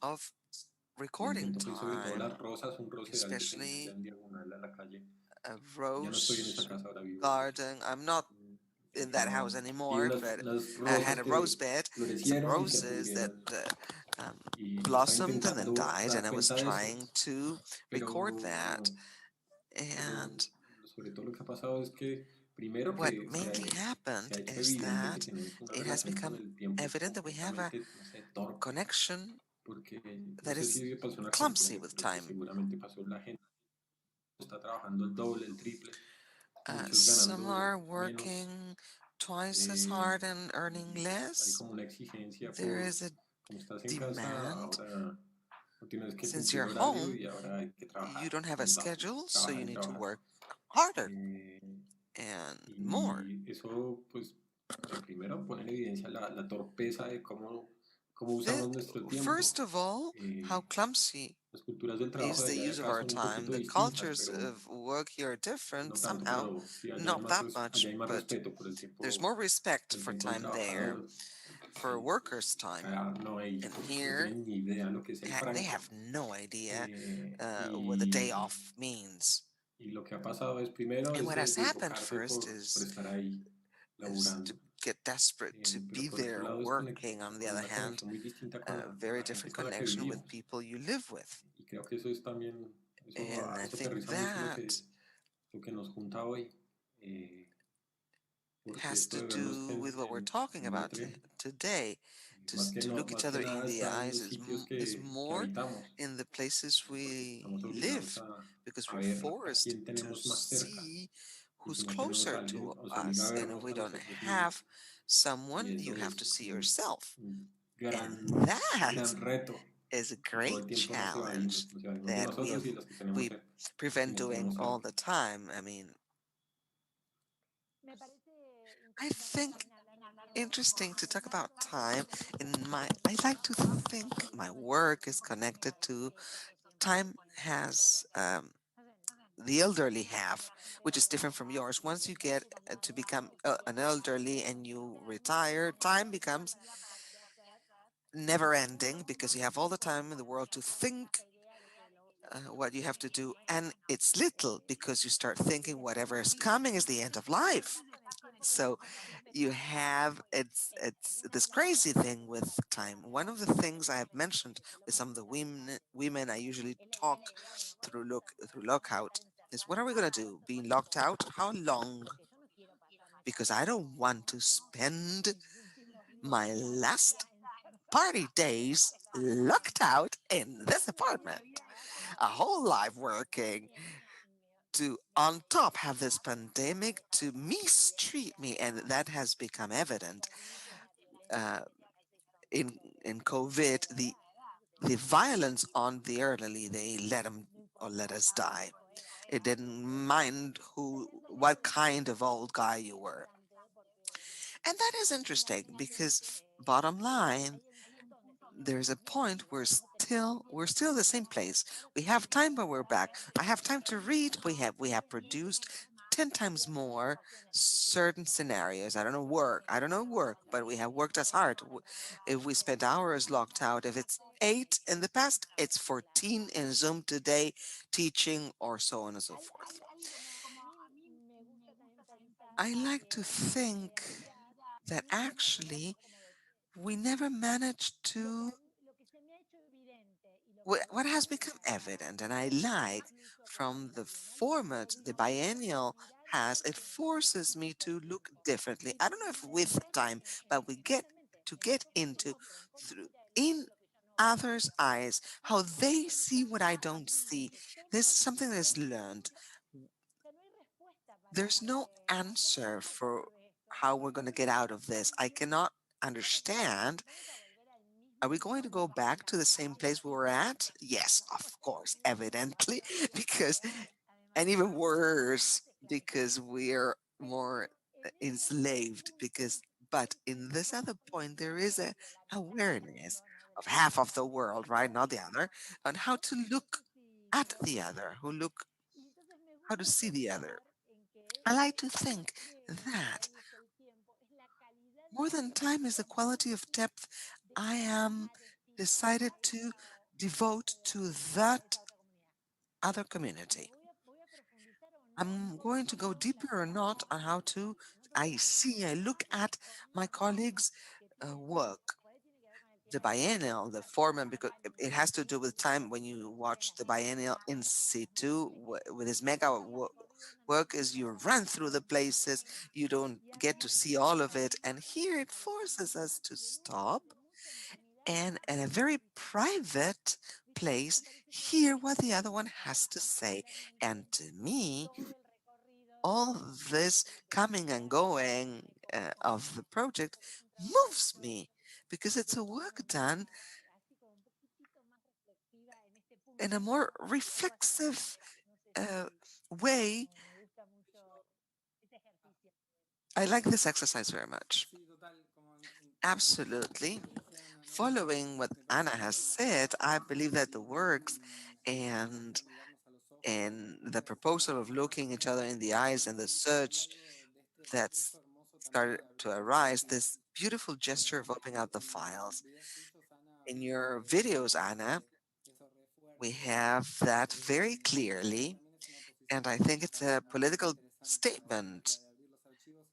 of El recording intento fue sobre todo time, las rosas, un rosedal que tenía allá especially en diagonal a la calle. a Ya no estoy en esa rose casa, ahora vivo pues garden. I'm not in that house y anymore, unas, but unas I had rosas a rose que bed, some florecieron y se roses that pudrieron. um, Y estaba blossomed and then intentando died, and dar I was cuenta de eso, trying to record pero, that. pero, pero And sobre todo lo que ha pasado es que primero what que mainly se ha happened hecho is evidente que that tenemos una it has relación con become el tiempo evident that we have a completamente, no sé, torpe, connection porque no that sé is si le pasó en clumsy Argentina, with pero pues time. seguramente pasó la gente está trabajando el doble, el triple, muchos Some ganando are menos. working twice as eh, hard and earning y pues hay less. como una exigencia There por, is a como estás en casa, demand. ahora no tienes que Since cumplir you're horario home, y ahora hay que you trabajar, don't have a más vas, schedule, so trabajar you y need to trabajar. work harder Eh, and more. y eso pues primero pone en evidencia la torpeza de cómo This, usamos nuestro tiempo. first of all, how Eh, clumsy las culturas del trabajo is de the allá de use of acá our son un time. poquito The distintas, cultures pero of work here are different no tanto, somehow, pero sí, not that allá much, hay más but respeto there's more respect por el for tiempo del time there, trabajador. for Sí, workers' time. acá no, hay, And no here, tienen ni idea lo que es el they franco. have no idea Eh, what the day y, off means. y lo que ha pasado es primero And what ese has happened desbocarse first por estar ahí is to laburando. get desperate to Pero be por otro there lado es working. On the con other una hand, conexión muy distinta a con very la gente different con la que connection with vivimos. people you live with. Y creo que eso es también, And I eso think aterriza mucho that lo que nos junta hoy. Eh, porque has esto to de vernos do with what we're talking en about metre, today. To look each más que other in nada the está en eyes los sitios is que more habitamos, in the places porque we estamos obligados live because a we're ver a forced quién to tenemos más cerca. see Y who's si no tenemos a closer alguien, to nos obliga a us. And if vernos we a don't nosotros have mismos. Y someone, you eso have to es see yourself. un And gran that reto is a que todo great el tiempo challenge nos evadimos de that nosotros y de los que tenemos we cerca. Y prevent no doing tenemos all cerca. the time. I mean, I think interesting to talk about time. I like to think my work is connected to time has the elderly have, which is different from yours. Once you get to become an elderly and you retire, time becomes never ending because you have all the time in the world to think what you have to do, and it's little because you start thinking whatever is coming is the end of life. So you have it's this crazy thing with time. One of the things I have mentioned with some of the women I usually talk through lockout is what are we gonna do? Being locked out? How long? Because I don't want to spend my last party days locked out in this apartment. A whole life working to on top have this pandemic to mistreat me, and that has become evident uh, in COVID. The violence on the elderly, they let them or let us die. It didn't mind what kind of old guy you were, and that is interesting because bottom line, there's a point we're still the same place. We have time, but we're back. I have time to read. We have produced 10 times more certain scenarios. I don't know work, but we have worked as hard. If we spend hours locked out, if it's 8 in the past, it's 14 in Zoom today, teaching or so on and so forth. I like to think that actually we never managed to what has become evident, and I like from the format the biennial has, it forces me to look differently. I don't know if with time, but we get into through in others' eyes how they see what I don't see. This is something that is learned. there's no answer for how we're going to get out of this. I cannot understand. Are we going to go back to the same place we were at? Yes, of course, evidently, because, and even worse, because we're more enslaved. Because, but in this other point, there is a awareness of half of the world, right, not the other, on how to look at the other, who look, how to see the other. I like to think that more than time is the quality of depth I am decided to devote to that other community. I'm going to go deeper or not on how to I look at my colleagues' work, the biennial, the format, because it has to do with time when you watch the biennial in situ with his work is you run through the places, you don't get to see all of it. And here it forces us to stop and in a very private place hear what the other one has to say. And to me, all this coming and going of the project moves me because it's a work done in a more reflexive uh, way. I like this exercise very much. Absolutely. Following what Anna has said, I believe that the works and the proposal of looking each other in the eyes and the search that's started to arise, this beautiful gesture of opening out the files. In your videos, Anna, we have that very clearly, and I think it's a political statement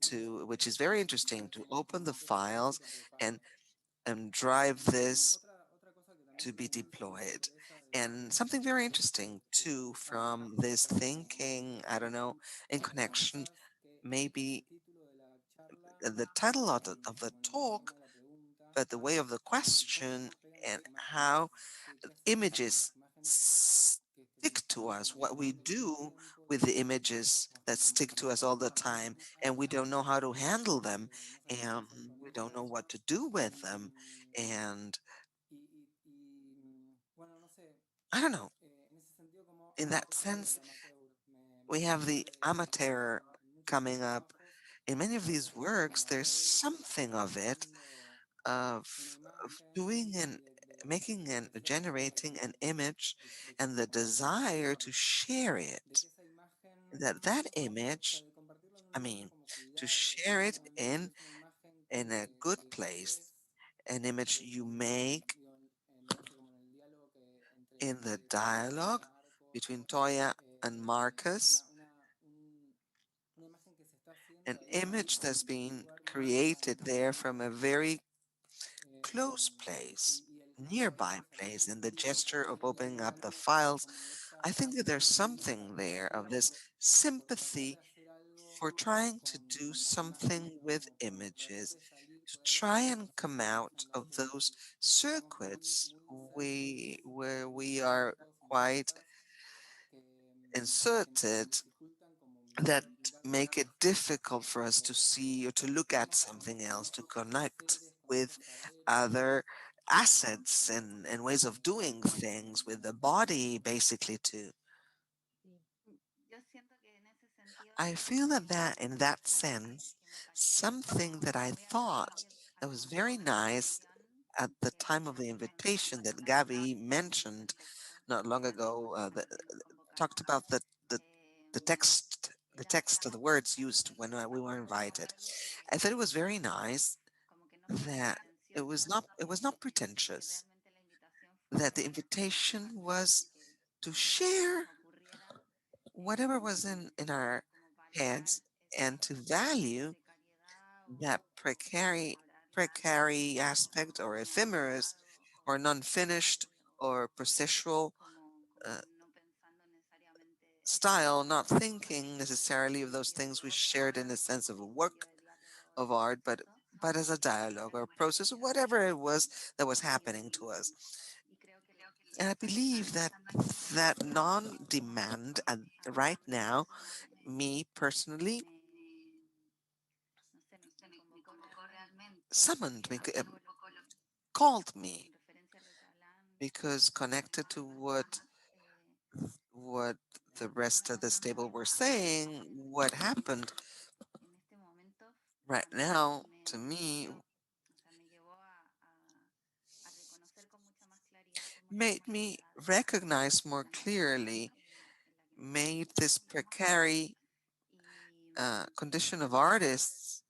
to which is very interesting to open the files and drive this to be deployed. And something very interesting too from this thinking, I don't know, in connection, maybe the title of the talk, but the way of the question and how images stick to us, what we do with the images that stick to us all the time, and we don't know how to handle them, and we don't know what to do with them. And I don't know, in that sense, we have the amateur coming up. In many of these works, there's something of it of doing and making and generating an image and the desire to share it. That image, I mean, to share it in a good place, an image you make in the dialogue between Toya and Marcus, an image that's being created there from a very close place, nearby place, in the gesture of opening up the files. I think that there's something there of this sympathy for trying to do something with images, to try and come out of those circuits where we are quite inserted that make it difficult for us to see or to look at something else, to connect with other assets and ways of doing things with the body, basically, too. I feel that in that sense, something that I thought that was very nice at the time of the invitation that Gabi mentioned not long ago, talked about the text of the words used when we were invited. I thought it was very nice that it was not pretentious, that the invitation was to share whatever was in our heads and to value that precary aspect or ephemeris or non-finished or processual uh, style, not thinking necessarily of those things we shared in the sense of a work of art, but as a dialogue or a process or whatever it was that was happening to us. And I believe that that non-demand right now Me personally summoned me, called me because connected to what the rest of the stable were saying, what happened right now to me made me recognize more clearly, made this precary condition of artists,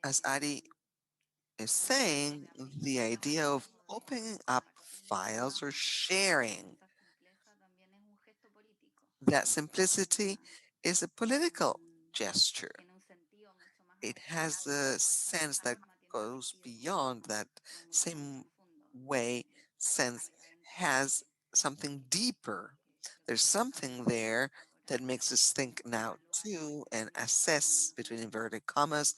as Ari is saying, the idea of opening up files or sharing that simplicity is a political gesture. It has a sense that goes beyond that same way sense has something deeper. There's something there that makes us think now too and assess between inverted commas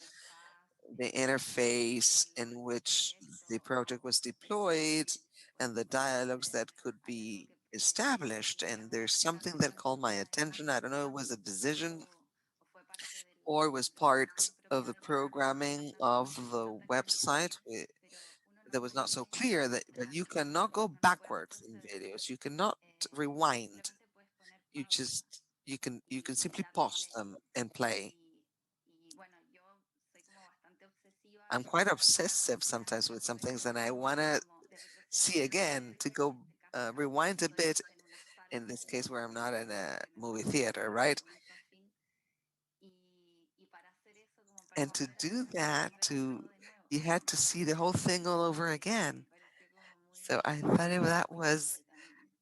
the interface in which the project was deployed and the dialogues that could be established. And there's something that called my attention. I don't know, it was a decision or was part of the programming of the website. That was not so clear that but you cannot go backwards in videos. You cannot rewind. You can simply pause them and play. I'm quite obsessive sometimes with some things, and I want to see again to go rewind a bit. In this case, where I'm not in a movie theater, right? And to do that, to you had to see the whole thing all over again. So I thought that was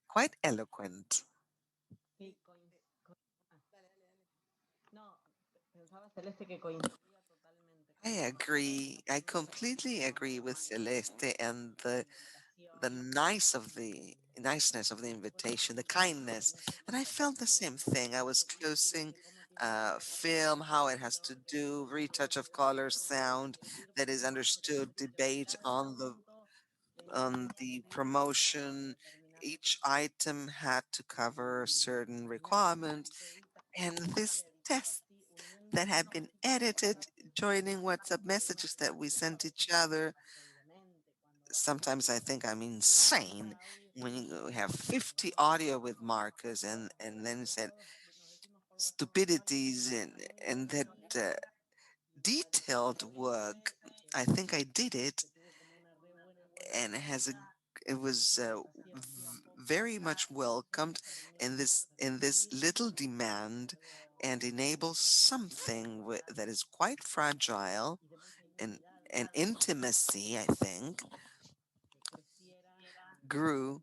quite eloquent. I agree. I completely agree with Celeste and the niceness of the invitation, the kindness. And I felt the same thing. I was closing film, how it has to do, retouch of color, sound that is understood, debate on the promotion. Each item had to cover certain requirements, and this test that had been edited, joining WhatsApp messages that we sent each other. Sometimes I think I'm insane when you have 50 audio with markers and then said stupidities and that detailed work. I think I did it, and it was very much welcomed in this little demand and enables something that is quite fragile and intimacy, I think, grew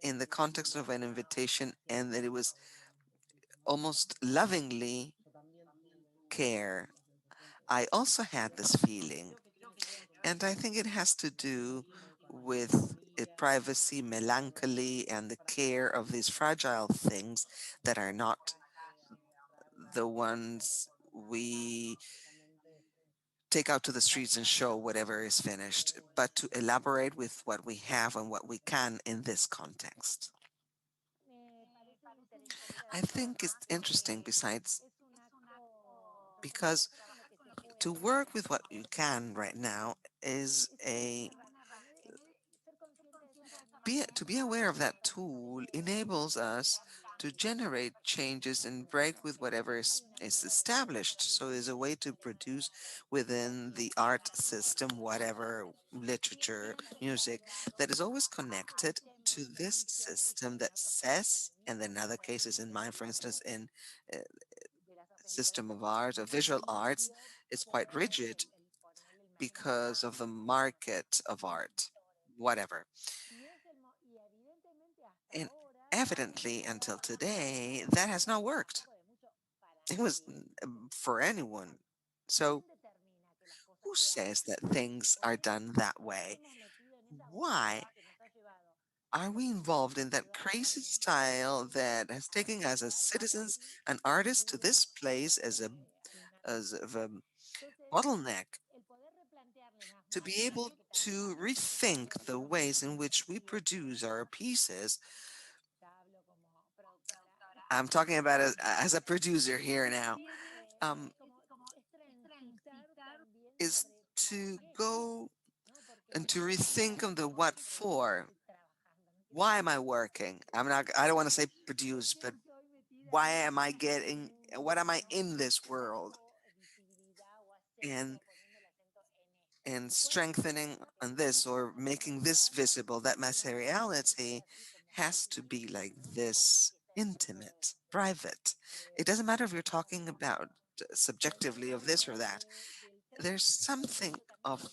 in the context of an invitation, and that it was almost lovingly care. I also had this feeling, and I think it has to do with privacy, melancholy, and the care of these fragile things that are not the ones we take out to the streets and show whatever is finished, but to elaborate with what we have and what we can in this context. I think it's interesting besides because to work with what you can right now is a to be aware of that tool enables us to generate changes and break with whatever is established. So is a way to produce within the art system, whatever literature, music, that is always connected to this system that says, and in other cases, in mine, for instance, in uh, system of art or visual arts, is quite rigid because of the market of art, whatever. And evidently, until today, that has not worked. It was for anyone. So, who says that things are done that way? Why are we involved in that crazy style that has taken us as citizens and artists to this place as of a bottleneck to be able to rethink the ways in which we produce our pieces I'm talking about as a producer here now. Um, is to go and to rethink of the what for. Why am I working? I don't want to say produce, but why am I getting, what am I in this world? And strengthening on this or making this visible, that materiality has to be like this intimate, private. It doesn't matter if you're talking about subjectively of this or that. There's something of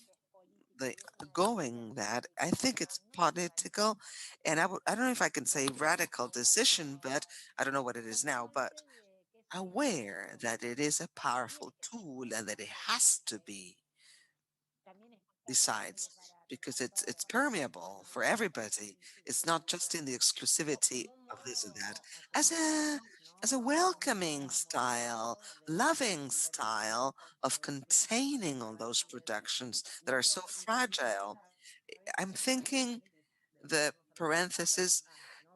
the going that I think it's political, and I don't know if I can say radical decision, but I don't know what it is now, but aware that it is a powerful tool and that it has to be besides because it's permeable for everybody. It's not just in the exclusivity of this or that. As a welcoming style, loving style of containing all those productions that are so fragile. I'm thinking the parenthesis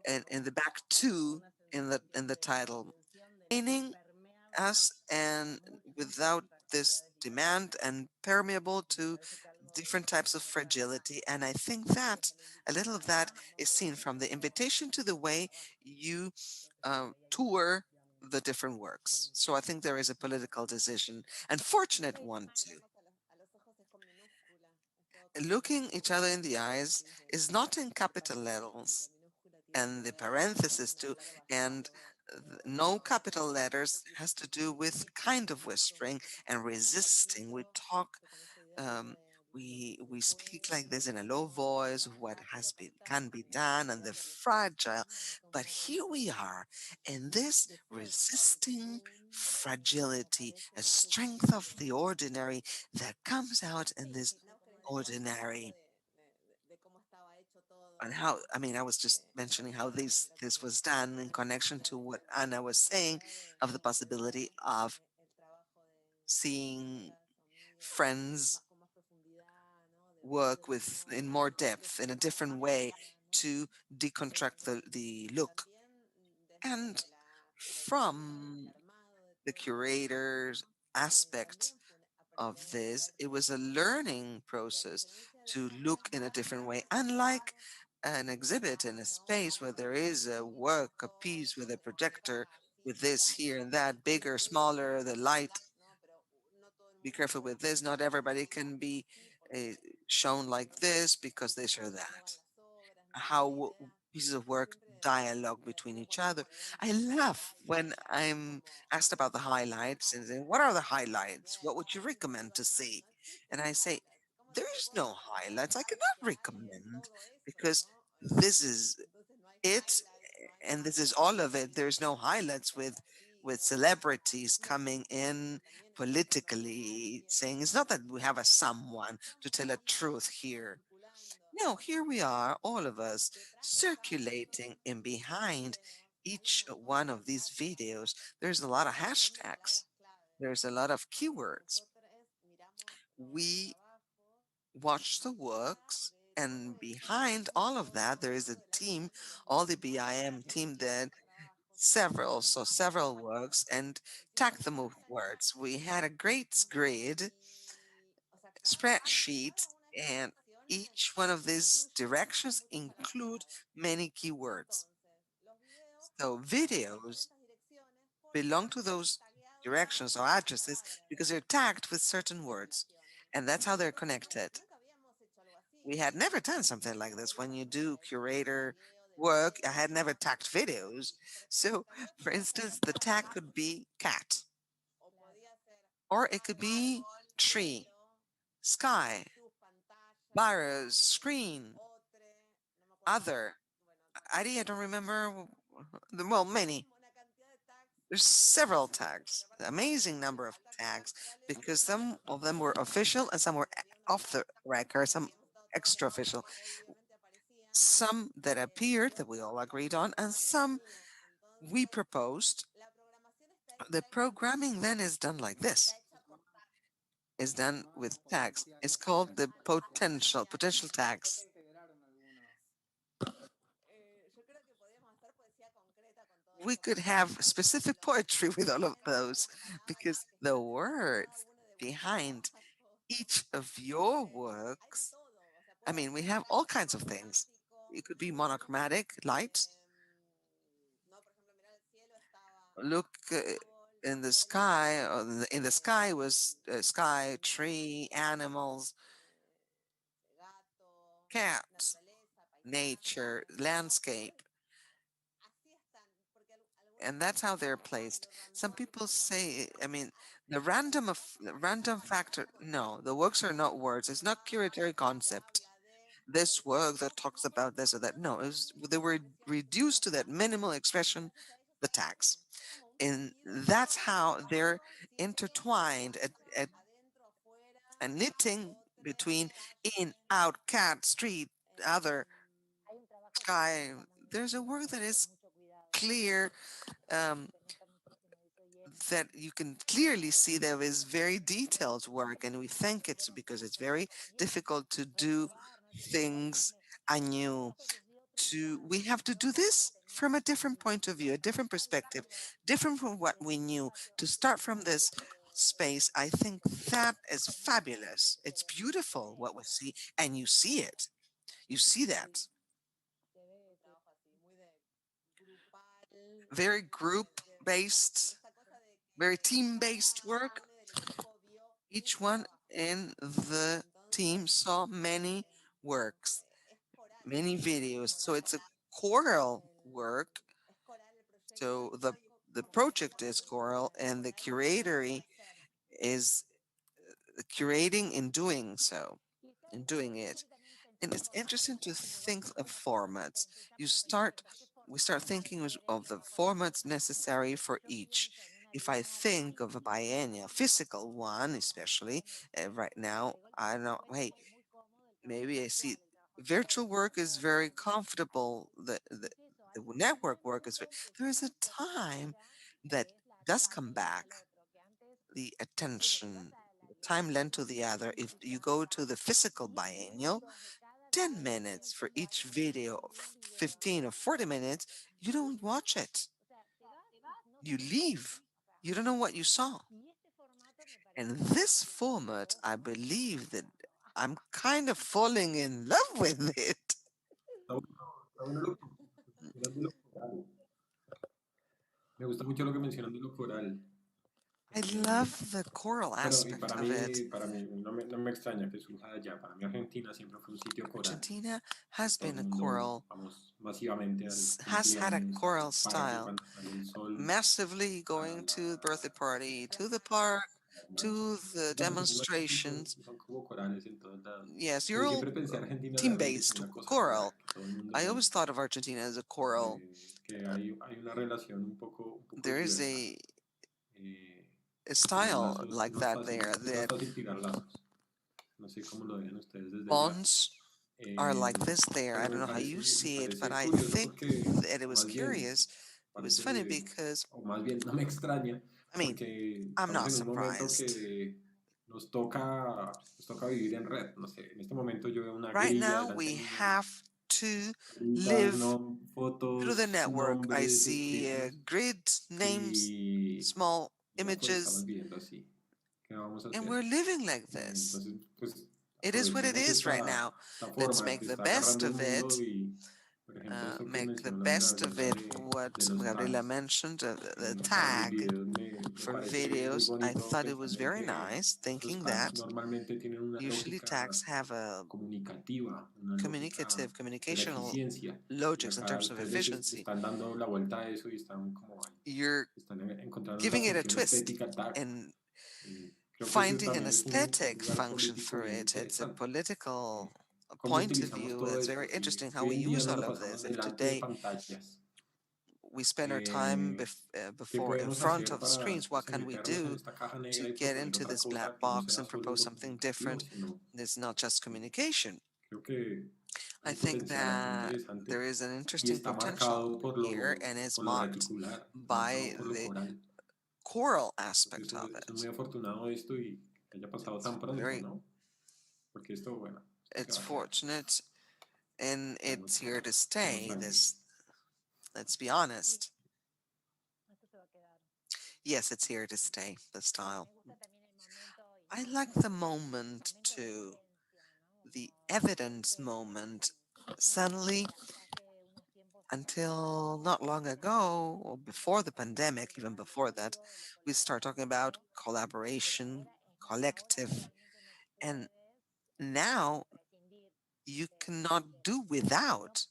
and in the back two in the title, meaning us and without this demand and permeable to different types of fragility. And I think that a little of that is seen from the invitation to the way you tour the different works. So I think there is a political decision, and fortunate one too. Looking each other in the eyes is not in capital letters, and the parenthesis too, and no capital letters has to do with kind of whispering and resisting. We talk, um, we speak like this in a low voice of what has been can be done and the fragile. But here we are in this resisting fragility, a strength of the ordinary that comes out in this ordinary. And how, I mean, I was just mentioning how this was done in connection to what Anna was saying of the possibility of seeing friends work with in more depth in a different way to deconstruct the look. And from the curator's aspect of this, it was a learning process to look in a different way. Unlike an exhibit in a space where there is a work, a piece with a projector, with this here and that, bigger, smaller, the light, be careful with this. Not everybody can be uh, shown like this because this or that. How pieces of work dialogue between each other. I laugh when I'm asked about the highlights and say, what are the highlights? What would you recommend to see? And I say, there is no highlights. I cannot recommend because this is it and this is all of it. There's no highlights with celebrities coming in politically saying it's not that we have a someone to tell a truth here. No, here we are, all of us, circulating in behind each one of these videos. There's a lot of hashtags. There's a lot of keywords. We watch the works, and behind all of that, there is a team, all the BIM team that several works and tag them with words. We had a great grid spreadsheet, and each one of these directions include many keywords. So videos belong to those directions or addresses because they're tagged with certain words, and that's how they're connected. We had never done something like this. When you do curator work, I had never tagged videos. So, for instance, the tag could be cat, or it could be tree, sky, virus, screen, other. I don't remember. Well, many. There's several tags, amazing number of tags, because some of them were official and some were off the record, some extra official, some that appeared that we all agreed on, and some we proposed. The programming then is done like this. Is done with tags. It's called the potential tags. We could have specific poetry with all of those because the words behind each of your works, I mean, we have all kinds of things. It could be monochromatic, light. Look in the sky, or in the sky was sky, tree, animals, cats, nature, landscape. And that's how they're placed. Some people say, I mean, the random factor. No, the works are not words. It's not curatorial concept. This work that talks about this or that. No, they were reduced to that minimal expression, the tags, and that's how they're intertwined at a knitting between in, out, cat, street, other, sky. There's a work that is clear. Um, that you can clearly see there is very detailed work, and we think it's because it's very difficult to do things anew. To we have to do this from a different point of view, a different perspective, different from what we knew. To start from this space, I think that is fabulous. It's beautiful what we see, and you see it. You see that very group based, very team based work. Each one in the team saw many works, many videos. So it's a choral work. So the project is choral, and the curatory is curating and doing so, and doing it. And it's interesting to think of formats. You start, we start thinking of the formats necessary for each. If I think of a biennial, physical one, especially right now, I don't know. Hey, maybe I see virtual work is very comfortable. The network work is very, there is a time that does come back, the attention, the time lent to the other. If you go to the physical biennial, 10 minutes for each video, 15 or 40 minutes, you don't watch it. You leave. You don't know what you saw. And this format, I believe that I'm kind of falling in love with it. Está bueno lo que mencionas de lo coral. Me gusta mucho lo que mencionan de lo coral. I Eh, love the choral pero y aspect of it. para mí no me extraña que surja de allá. Para mí Argentina siempre fue un sitio coral. Argentina has Todo el been a mundo choral, vamos masivamente al has had a cumpleaños, al choral parque style, cuando sale el sol, massively a going to the birthday party, a to the park, las marchas. to the Las marchas demonstrations. son como corales en todos lados. Yes, Yo you're all siempre pensé a Argentina realmente como team-based una cosa coral, choral. que todo el mundo I como always thought of Argentina as a choral. que hay una relación un poco There is diversa. Eh, a los style lazos, like that there, es más that fácil tirar lazos. No sé cómo lo ven ustedes desde allá. bonds are Eh, like this there. I pero don't know how you me see it, but parece I curioso think porque that it was más bien curious. It was funny parece, because, o más bien no me extraña, I mean, porque I'm estamos not en un momento surprised. que nos toca vivir en red. No sé, en este momento yo veo una Right grilla now, delante we mío, have to rutas, live through the fotos, network. I nombres see escritos grid names, y small ya pues estamos images, viviendo así. ¿Qué vamos a and hacer? we're living like this. Entonces, pues It is what it aprovechemos is right now. esta Let's forma make que the está best agarrando el of mundo it. y, por ejemplo, eso que Make the mencionan best of ahorita it. What de los Gabriela tags mentioned, the para mis tag videos me for parece muy videos, I bonito thought it was pensando en very que nice, los thinking tags that normalmente tienen una usually lógica tags have a comunicativa, una lógica communicative, de la communicational eficiencia. Y logics in acá terms of ustedes efficiency. están dando la vuelta a eso y están como ahí, You're están encontrando la giving it a función twist estética tag. and Creo que eso finding an también es un aesthetic lugar function político for bien it. It's a interesante. political ¿Cómo point of utilizamos view todo that's very esto? interesting Si how hoy we en día use nos all la of pasamos this. If delante de today pantallas, we spend our time eh, ¿qué before in podemos front hacer of para, screens, no what sé, can we meternos en do esta caja to negra y get proponer into otra this black cosa que no box sea and solo propose lo something comunicativo, different? sino It's not just eh, communication. creo que I hay think potencial aquí that interesante there is an y interesting está potential marcado here, and is por lo marked reticular, no solo by por lo the coral. choral Creo que aspect of eso es it. muy afortunado esto y que haya pasado It's tan pronto, very, ¿no? Porque esto, bueno, esto se it's va a quedar. fortunate, and Sabemos, it's here to estamos stay. tranquilos. This, let's be honest. Yes, it's here to stay, the style. I like the moment too, the evidence moment. Suddenly, until not long ago, or before the pandemic, even before that, we start talking about collaboration, collective, and now you cannot do without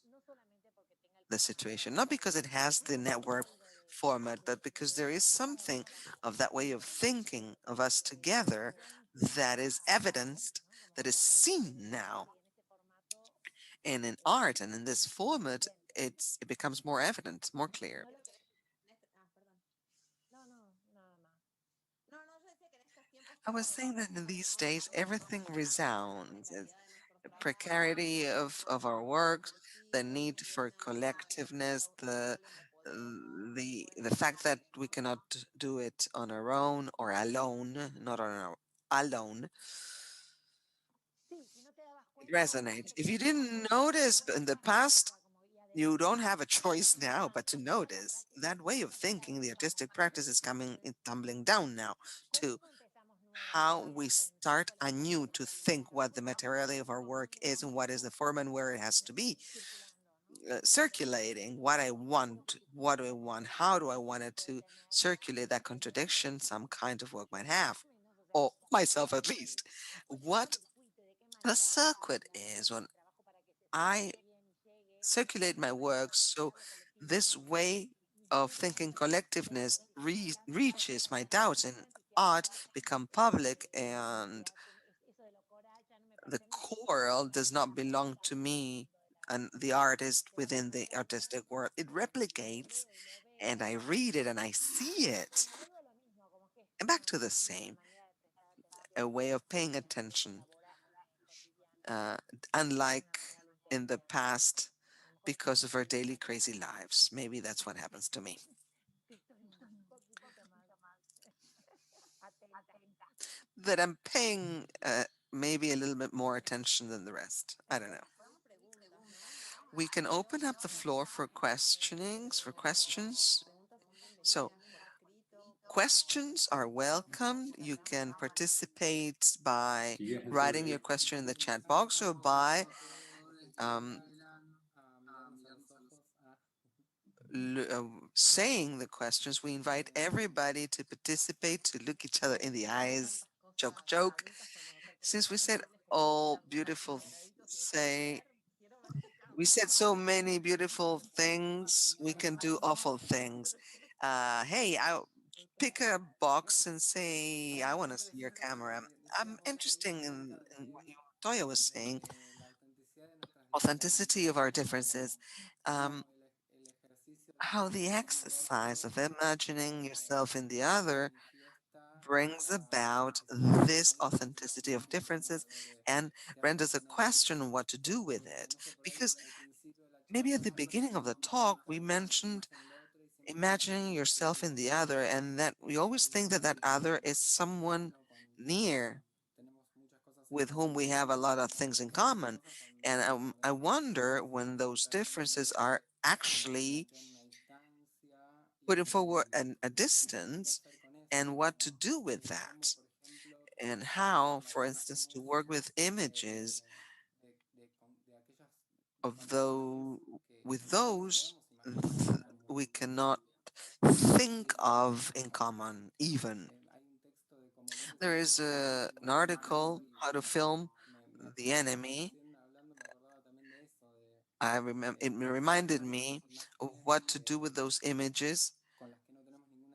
the situation. Not because it has the network format, but because there is something of that way of thinking of us together that is evidenced, that is seen now. And in art and in this format, it becomes more evident, more clear. I was saying that in these days, everything resounds. It's the precarity of our work, the need for collectiveness, the fact that we cannot do it on our own or alone, not on our alone, it resonates. If you didn't notice in the past, you don't have a choice now but to notice that way of thinking. The artistic practice is tumbling down now to how we start anew to think what the materiality of our work is and what is the form and where it has to be circulating. What I want, what do I want, how do I want it to circulate? That contradiction some kind of work might have, or myself at least. What the circuit is when I circulate my work, so this way of thinking collectiveness reaches my doubts and art become public, and the choral does not belong to me and the artist within the artistic world. It replicates, and I read it and I see it. And back to the same, a way of paying attention, uh, unlike in the past because of our daily crazy lives. Maybe that's what happens to me. That I'm paying maybe a little bit more attention than the rest. I don't know. We can open up the floor for questionings, for questions. So, questions are welcome. You can participate by Sí, déjense writing your ver. question in the chat box or by um, saying the questions. We invite everybody to participate, to look each other in the eyes, joke, joke. Since we said all beautiful, say, we said so many beautiful things, we can do awful things. Hey, I pick a box and say, I want to see your camera. I'm interested in what you, Toya was saying, authenticity of our differences. Um, how the exercise of imagining yourself in the other brings about this authenticity of differences and renders a question on what to do with it. Because maybe at the beginning of the talk, we mentioned imagining yourself in the other, and that we always think that that other is someone near with whom we have a lot of things in common. And I wonder when those differences are actually putting forward a distance and what to do with that. And how, for instance, to work with images of those with those we cannot think of in common even. There is an article, How to Film the Enemy. I remember it reminded me of what to do with those images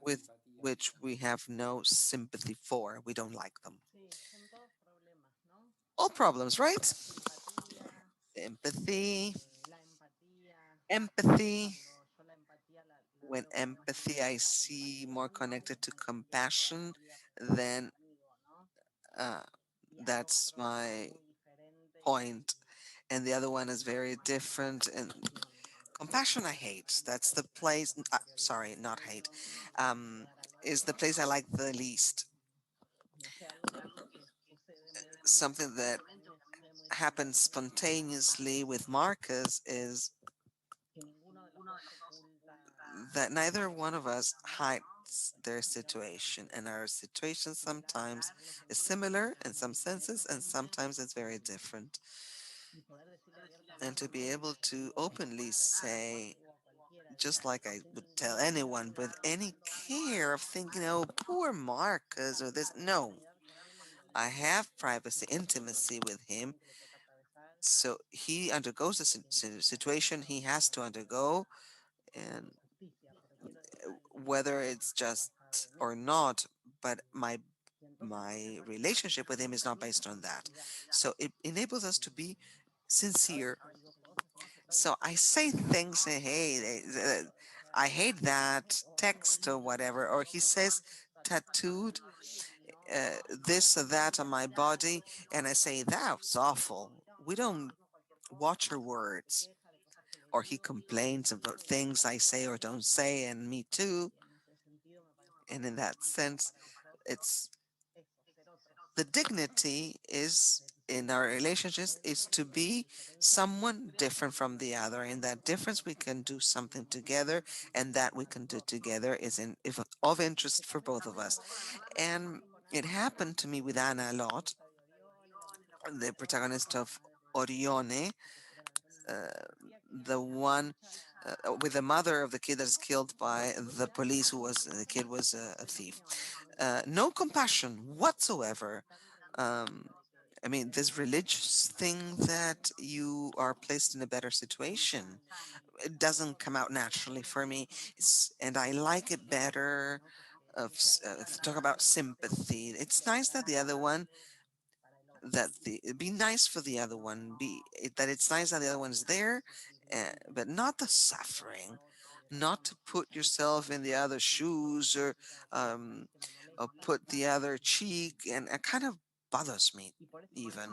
with which we have no sympathy for. We don't like them. All problems, right? Empathy, empathy. When empathy I see more connected to compassion, then uh, that's my point. And the other one is very different. And compassion I hate. That's the place. Sorry, not hate. Um, is the place I like the least. Something that happens spontaneously with Marcus is that neither one of us hides their situation, and our situation sometimes is similar in some senses, and sometimes it's very different. And to be able to openly say, just like I would tell anyone with any care of thinking, oh, poor Marcus or this. No, I have privacy, intimacy with him. So he undergoes the situation he has to undergo, and whether it's just or not, but my relationship with him is not based on that. So it enables us to be sincere. So I say things, say, hey, I hate that text or whatever, or he says tattooed this or that on my body, and I say, that was awful. We don't watch our words. Or he complains about things I say or don't say, and me too. And in that sense, it's the dignity is in our relationships is to be someone different from the other. In that difference, we can do something together, and that we can do together is if of interest for both of us. And it happened to me with Anna a lot, the protagonist of Orione, uh, the one with the mother of the kid that is killed by the police, who was the kid was a thief. No compassion whatsoever. Um, I mean, this religious thing that you are placed in a better situation, it doesn't come out naturally for me. And I like it better to talk about sympathy. It's nice that the other one be nice for the other one, that it's nice that the other one's there, but not the suffering, not to put yourself in the other shoes, um, or put the other cheek, and it kind of bothers me even.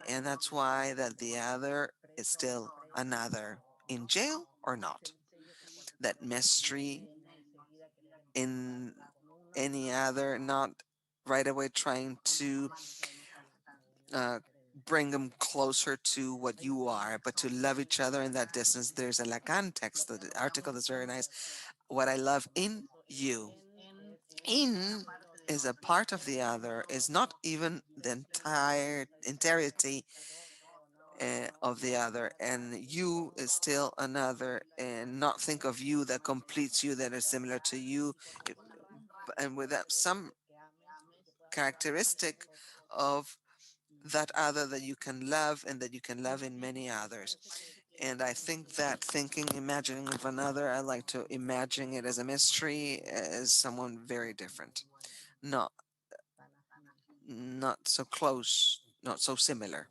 And that's why that the other is still another, in jail or not. That mystery in any other, not right away trying to uh, bring them closer to what you are, but to love each other in that distance. There's a Lacan text, the article that's very nice. What I love in you. In is a part of the other, is not even the entire entirety of the other, and you is still another, and not think of you that completes you, that is similar to you, it- and with that, some characteristic of that other that you can love and that you can love in many others. And I think that thinking, imagining of another, I like to imagine it as a mystery, as someone very different, not not so close, not so similar.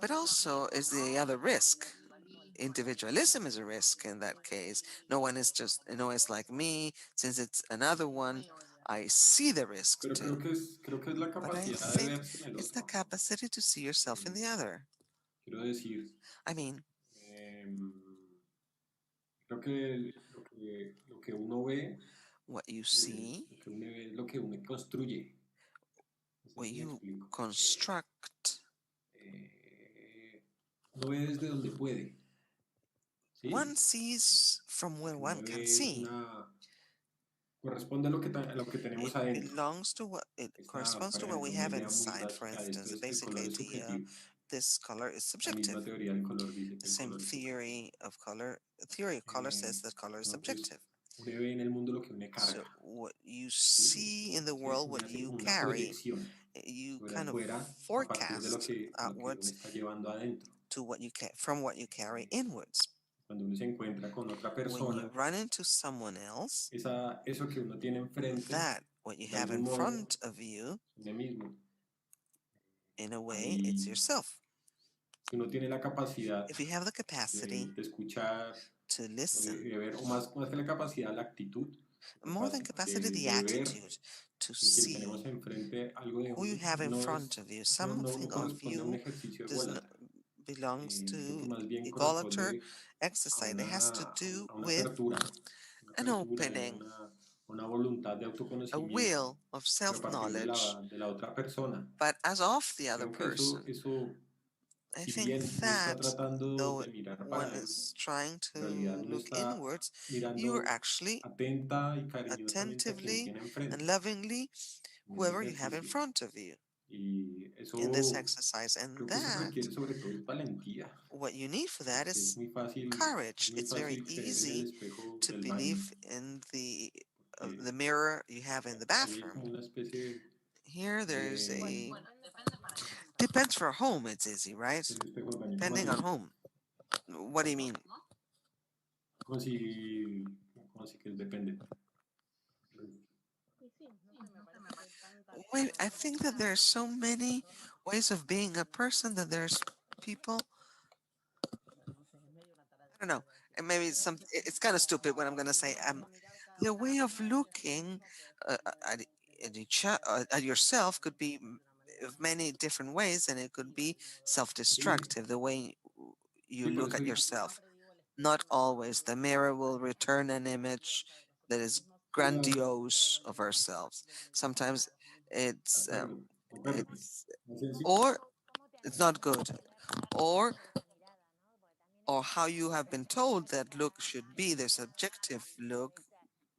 But also is the other risk. Individualism is a risk in that case. No one is like me. Since it's another one, I see the risk Pero too. creo que es la But I capacidad de think verse en el it's the otro. capacity to see yourself in Eh, the other. quiero decir, I mean, em, creo que lo que uno ve, what you see, lo que uno ve es lo que uno construye. No sé what si me you explico. construct. Eh, uno ve desde donde puede, One ¿sí? sees from Lo where que uno one can ve es see. una... corresponde a lo que tenemos It adentro. belongs to what it Esta, corresponds por to what we ejemplo, una have idea muy inside. For básica de esto instance, the es el basic color es idea: subjetivo. this color is La subjective. misma teoría del color dice The que el same color es subjetivo. theory of color Eh, says that color is entonces, subjective. uno ve en el mundo lo que uno So carga, what you ¿sí? see in the world, Uno what hace you como una carry, proyección you sobre kind of afuera a partir forecast de lo que uno outwards está llevando adentro. to from what you carry Eh, inwards. cuando uno se encuentra con otra When you persona, run into someone else, eso que uno tiene enfrente, that what you de have algún in modo, front of you, es uno mismo. in a way, it's Ahí, yourself. si uno tiene la capacidad If you have the capacity de escuchar, to listen, de ver, o más que la capacidad, la actitud, more than capacity, the de ver attitude to en quien see tenemos enfrente algo de who you uno, have in no front es, of you. no Something of corresponde a un you ejercicio does not ególatra. belongs Creo que to más bien egolater corresponde exercise. It has to do a with una an apertura y opening, una voluntad de a autoconocimiento, will of pero a partir self-knowledge, de la otra persona. but as of the other Creo que person. eso I Si think bien uno está that tratando though de mirar para one adentro, is trying en realidad to uno look está inwards, you're mirando actually atenta y cariñosamente a quien attentively tiene and enfrente lovingly en ese whoever you have in ejercicio. front of you Y in this eso, exercise. And creo que eso that, requiere sobre todo es valentía, what you need for that porque is es courage. muy It's very fácil creer en el easy espejo to del baño, believe in the porque mirror you have in the ahí hay bathroom. como una especie Here, there's de, a depends for home. It's easy, right? del espejo del baño, ¿cómo Depending así? on home. What do you mean? Como así que depende. Wait, I think that there are so many ways of being a person that there's people. I don't know. And maybe it's kind of stupid what I'm gonna say. The way of looking at yourself could be of many different ways, and it could be Sí, self-destructive. The way you sí, por look eso at yourself. Not always. The mirror will return an image that is claro, grandiose of ourselves. Sometimes de it's acuerdo, comprendo. it's Más sencillo, or it's not good, or how you have been told that look should be the subjective look,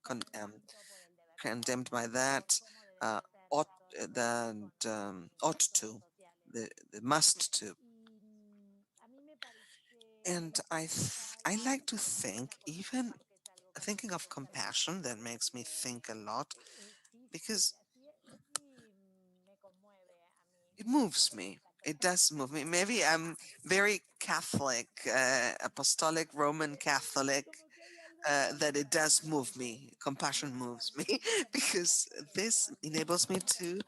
condemned by that, ought ought to, the must to. And I like to think, even thinking of compassion, that makes me think a lot because it moves me. It does move me. Maybe I'm very Catholic, apostolic Roman Catholic, that it does move me. Compassion moves me because this enables me to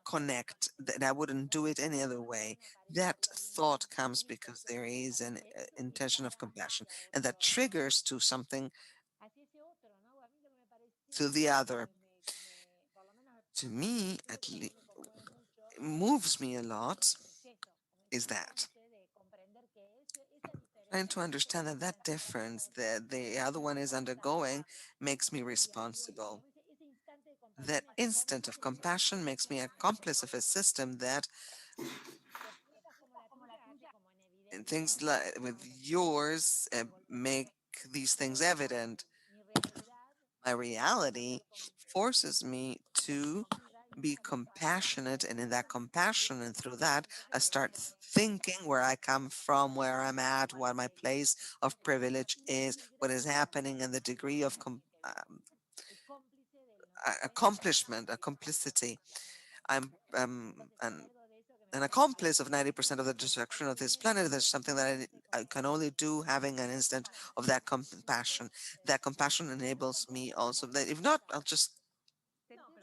connect, that I wouldn't do it any other way. That thought comes because there is an intention of compassion, and that triggers to something, to the other. To me, at least, moves me a lot is that trying to understand that that difference that the other one is undergoing makes me responsible. That instant of compassion makes me accomplice of a system that, and things like with yours, make these things evident. My reality forces me to be compassionate, and in that compassion and through that I start thinking where I come from, where I'm at, what my place of privilege is, what is happening, and the degree of accomplishment, a complicity. I'm an accomplice of 90% of the destruction of this planet. There's something that I can only do having an instant of that compassion. That compassion enables me also that if not, I'll just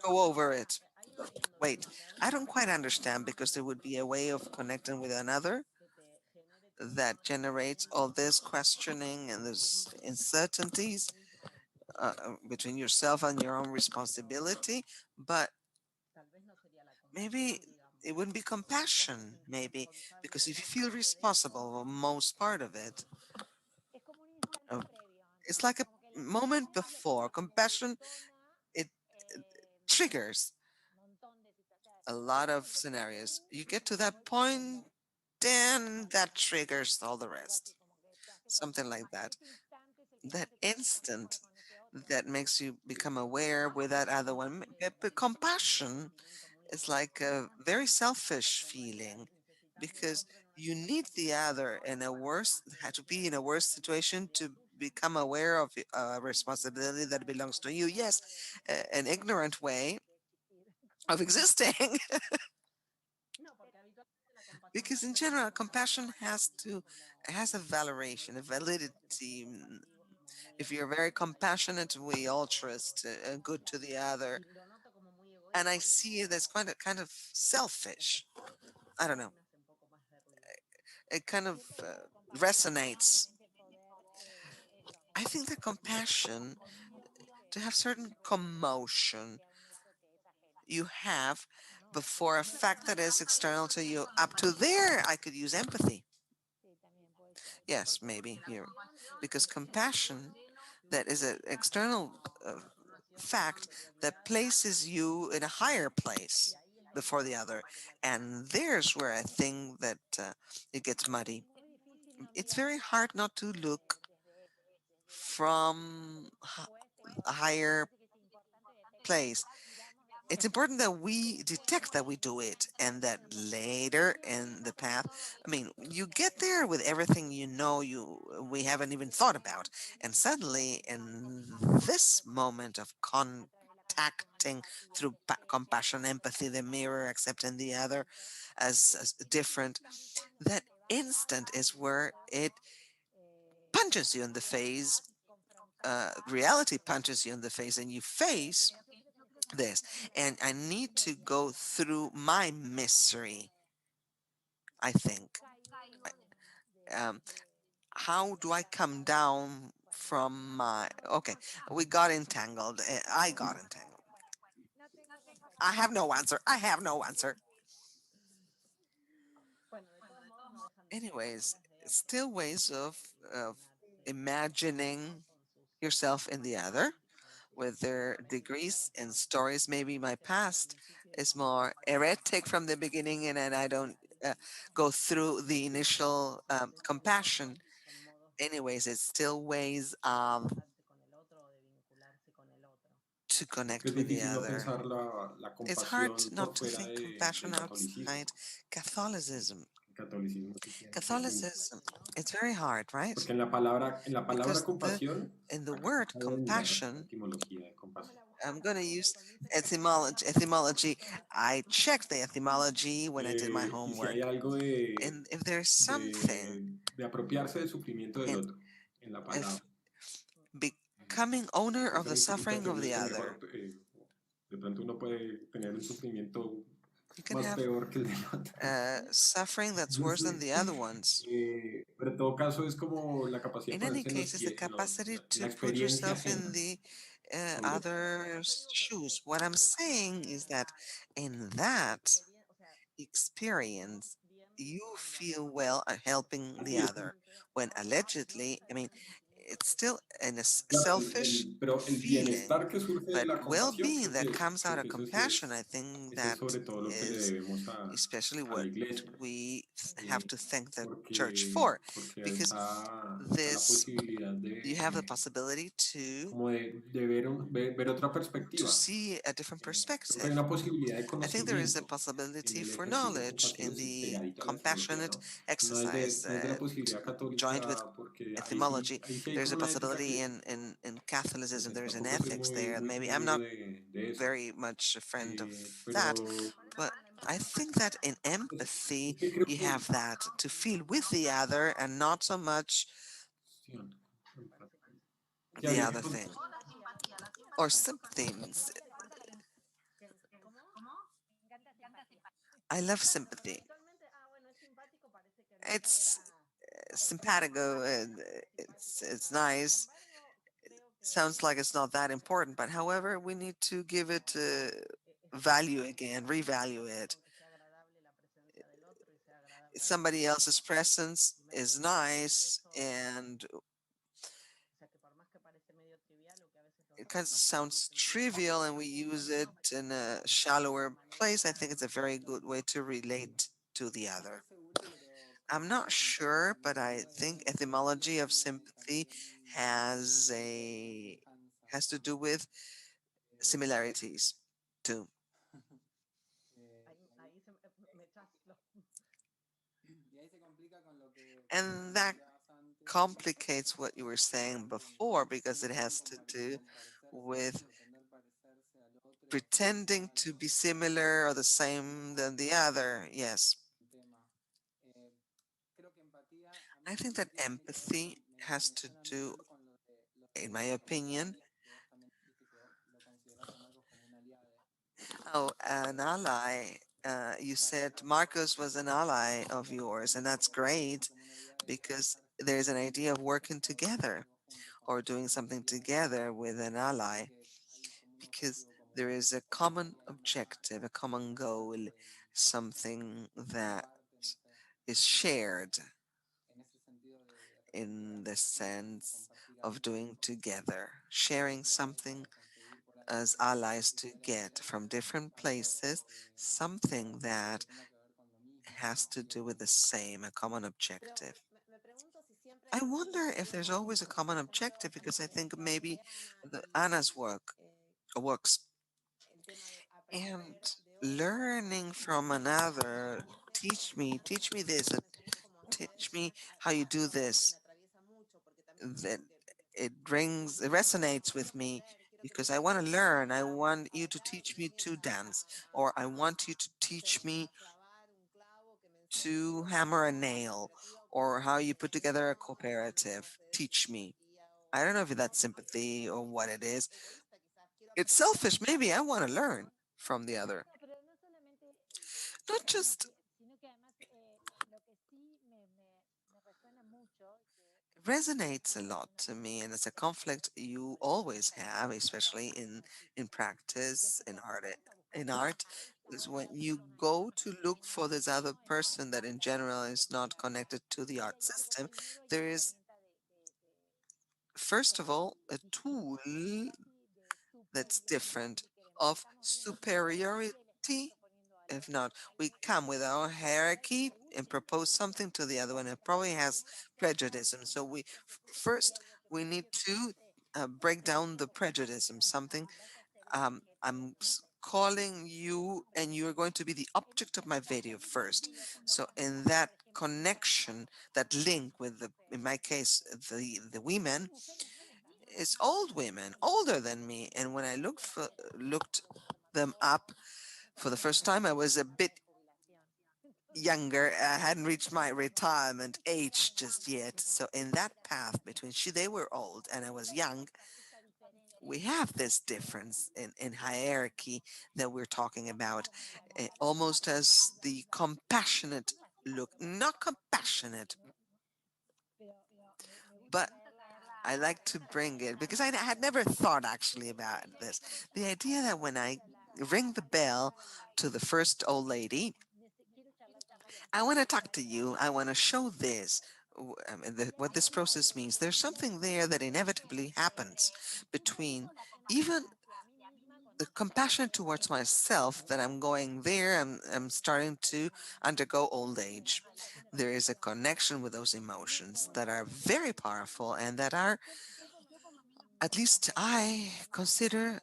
go over it. Wait, I don't quite understand, because there would be a way of connecting with another that generates all this questioning and this uncertainties between yourself and your own responsibility. But maybe it wouldn't be compassion, maybe, because if you feel responsible for most part of it, uh, it's like a moment before compassion. It triggers a lot of scenarios. You get to that point, then that triggers all the rest. Something like that. That instant that makes you become aware with that other one. But compassion is like a very selfish feeling, because you need the other in a worse, had to be in a worse situation to become aware of a responsibility that belongs to you. Yes, an ignorant way of existing. Because in general, compassion has a valoration, a validity. If you're very compassionate, we altruist, good to the other, and I see it as kind of selfish. I don't know. It kind of resonates. I think that compassion, to have certain commotion you have before a fact that is external to you, up to there I could use empathy. Yes, maybe here, because compassion, that is an external fact that places you in a higher place. before the other. And there's where I think that it gets muddy. It's very hard not to look from a higher place. It's important that we detect that we do it and that later in the path, I mean, you get there with everything you know you we haven't even thought about. And suddenly in this moment of contacting through compassion, empathy, the mirror, accepting the other as different, that instant is where it punches you in the face. Reality punches you in the face, and you face this. And I need to go through my misery, I think. Um, how do I come down from my. Okay, we got entangled. I got entangled. I have no answer. I have no answer. Anyways, still ways of imagining yourself in the other with their degrees and stories. Maybe my past is more heretic from the beginning, and then I don't go through the initial compassion. Anyways, it's still ways to Es connect with the difícil no other. pensar la It's hard compasión por not to fuera think del compassion catolicismo. outside Catholicism. El catolicismo sí tiene Catholicism, it's very hard, right? porque en la palabra Because the compasión in the word acabo de mirar la compassion, etimología de compasión. I'm going to use etymology. Etymology. I checked the etymology when I did my Y si hay homework, algo and if there's something de apropiarse del sufrimiento del in otro en la if palabra. becoming owner of Esa the suffering of interpretación the está other, mejor. De pronto uno puede tener un sufrimiento you can más have peor que el del otro. suffering that's No worse than sé. the other ones. Pero en todo caso es como la capacidad de In any ponerse case, it's the en capacity la to put experiencia yourself ajena in the sobre otro. other's shoes. What I'm saying is that in that experience, you feel well at helping the Así es. other. When allegedly, I mean, it's still in a Claro, selfish pero el feeling, bienestar que surge de but la compasión, well-being that comes out creo of que eso sí compassion, I think ese es that sobre todo lo que le is debemos especially a la what iglesia, we have to thank the church porque, for, porque because está la this posibilidad you have the possibility to como de ver, ver otra to perspectiva. see a different Creo que hay perspective. una posibilidad de I think there is a conocimiento en possibility el for ejercicio knowledge compasivo in the pegadito a la etimología, compassionate ¿no? exercise No es de la posibilidad joined with católica, porque etymology. ahí sí hay There's a como una ética possibility que in Catholicism, pues there's an tampoco soy ethics there. Maybe I'm amigo not de eso. very much a friend of that, Pero but I think that in es, empathy, es que creo you que have that to feel with the other and not so much que the habría que other thing or sympathy. I love sympathy. It's simpatico and it's nice. Sounds like it's not that important, but however, we need to give it value again, revalue it. Somebody else's presence is nice, and it kind of sounds trivial, and we use it in a shallower place. I think it's a very good way to relate to the other. I'm not sure, but I think etymology of sympathy has a has to do with similarities too. And that complicates what you were saying before because it has to do with pretending to be similar or the same than the other. Yes. I think that empathy has to do, in my opinion, oh, an ally. You said Marcos was an ally of yours, and that's great because there's an idea of working together or doing something together with an ally because there is a common objective, a common goal, something that is shared in the sense of doing together, sharing something as allies to get from different places something that has to do with the same, a common objective. I wonder if there's always a common objective because I think maybe Anna's works and learning from another, teach me this, teach me how you do this, that it resonates with me because I want to learn. I want you to teach me to dance, or I want you to teach me to hammer a nail, or how you put together a cooperative. Teach me. I don't know if that's sympathy or what it is. It's selfish. Maybe I want to learn from the other. No, pero no solamente Not eso, just sino que además lo que sí me resuena mucho, it que yo creo que resonates a pasa lot en to algunas me, and it's a parejas, conflict you sobre todo en always estas have, parejas que especially trabajan con in artistas, que es practice in esto, art. vamos a buscar In art is a when otra you persona que go capaz to que look tiene for otro this other camino en la person that in vida general y is que not quiera, connected to the art yo creo que system. primero hay There una is, herramienta first of como all, a tool casi de that's superioridad, different si queremos, of estamos viendo que el otro quiere y le estamos superiority. proponiendo If algo, not, hay we una come with our superioridad moral que hierarchy and seguro propose something to the other one. It probably has que acerca prejudice. So we hay first algo que we need parece to justamente break down the ilógico, prejudice o and sea, something. vas a hacer un objeto Calling you, and you're going to be the en object of este my video tan first. sencillo como, So in como that por ejemplo connection, that link with the, in my case, the women, hay mujeres jóvenes is old women, older than me. And when I looked them up for the first time, I was a bit younger. I hadn't reached my retirement age just yet. So in that path between they were old and I was young, we have this difference in hierarchy that we're talking about, almost as the compassionate look, not compassionate, but I like to bring it because I had never thought actually about this. The idea that when I ring the bell to the first old lady, I want to talk to you, I want to show this. I mean, what this process means, there's something there that inevitably happens between even the compassion towards myself that I'm going there, I'm starting to undergo old age. There is a connection with those emotions that are very powerful and that are, at least I consider,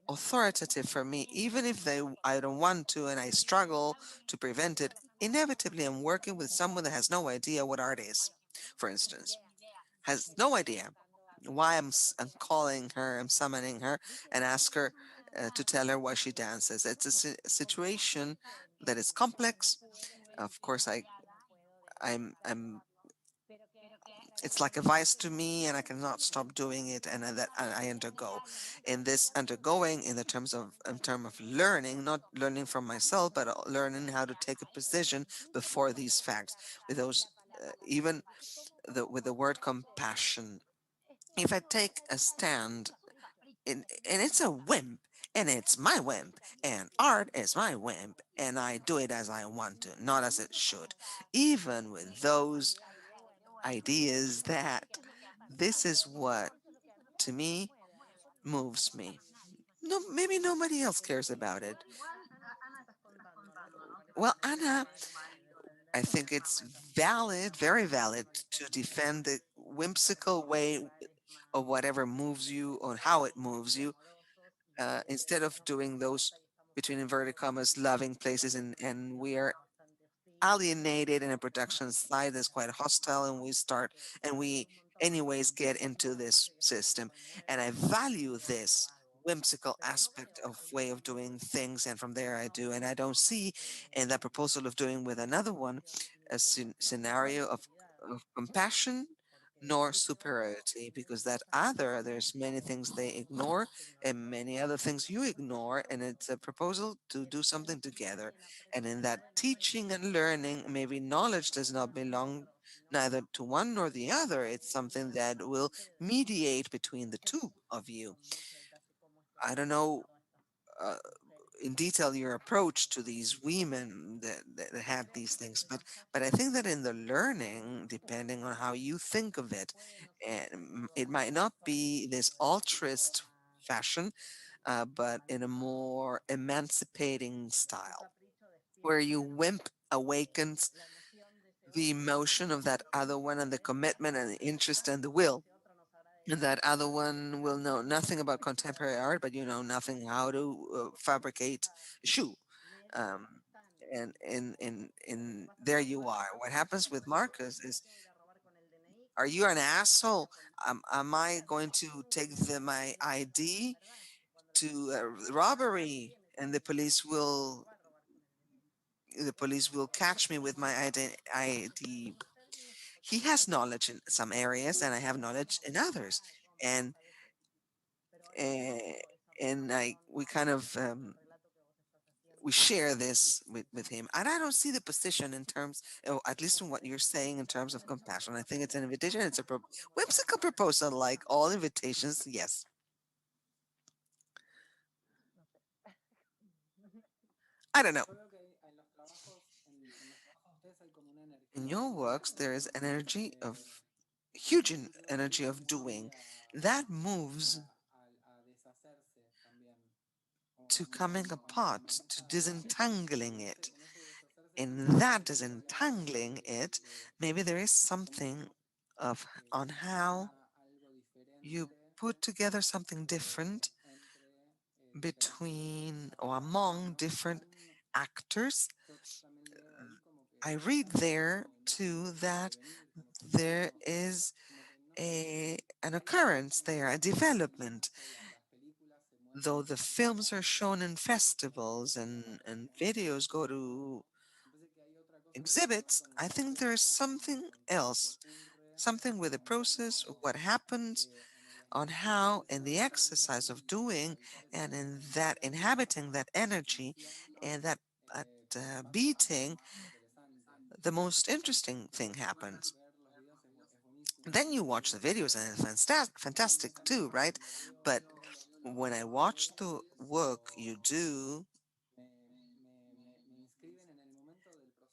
authoritative for me, even if I don't want to and I struggle to prevent it. Inevitably, I'm working with someone that has no idea what art is, for instance, has no idea why I'm calling her, I'm summoning her, and ask her to tell her why she dances. It's a situation that is complex. Of course, I'm it's like a vice to me and I cannot stop doing it, and that I undergo. In this undergoing, in the terms of in term of learning, not learning from myself, but learning how to take a position before these facts, with those even with the word compassion. If I take a stand, and it's a wimp, and it's my wimp, and art is my wimp, and I do it as I want to, not as it should, even with those ideas, that this is what to me moves me. No, maybe nobody else cares about it. Well, Anna, I think it's valid, very valid, to defend the whimsical way of whatever moves you or how it moves you, instead of doing those, between inverted commas, loving places, and we are alienated in a production side that's quite hostile, and we anyways get into this system, and I value this whimsical aspect of way of doing things, and from there I do, and I don't see in that proposal of doing with another one a scenario of compassion nor superiority, because that other, there's many things they ignore and many other things you ignore, and it's a proposal to do something together. And in that teaching and learning, maybe knowledge does not belong neither to one nor the other. It's something that will mediate between the two of you. I don't know uh, in detail your approach to these women that have these things, but I think that in the learning, depending on how you think of it, and it might not be this altruist fashion, but in a more emancipating Un style, capricho where you despierta wimp awakens la emoción de ese the otro emotion of that que other one and the seguramente commitment and the jamás interest sabrá and the y will. ese otro no sabrá And decir that other cómo one will know nothing about contemporary art, but you know nothing how to fabricate a shoe. leer y Um, están and lo que te in pasa there con you Marcos are. es What que happens with Marcus yo is, tengo que ir a robar con el DNI are cuando you an resulta que asshole? Am I claro, going to nunca take me dijo que my tenía que ir, la ID verdad es que cuando la to policía me dice robbery, tiene que and the ir, police no will va a robar con el DNI. catch me with my ID? Conocer y después He has knowledge in some areas, and I have knowledge in others, and parece, pero ahora uh, entiendo esa and I we kind of el relato que vos estás we haciendo. share this with him. And I don't see the position in terms, or at least in what you're saying in terms of compassion. I think it's an invitation. It's a whimsical proposal, like all invitations. Yes, No sé. I don't know. In your works, there is energy of huge energy of doing that moves to coming apart, to disentangling it. In that disentangling it, maybe there is something of on how you put together something different between or among different actors. I read there too that there is an occurrence there, a development. Though the films are shown in festivals and videos go to exhibits, I think there is something else, something with the process of what happens on how in the exercise of doing and in that inhabiting that energy and that beating, the most interesting thing happens. Then you watch the videos and it's fantastic too, right? But when I watch the work you do,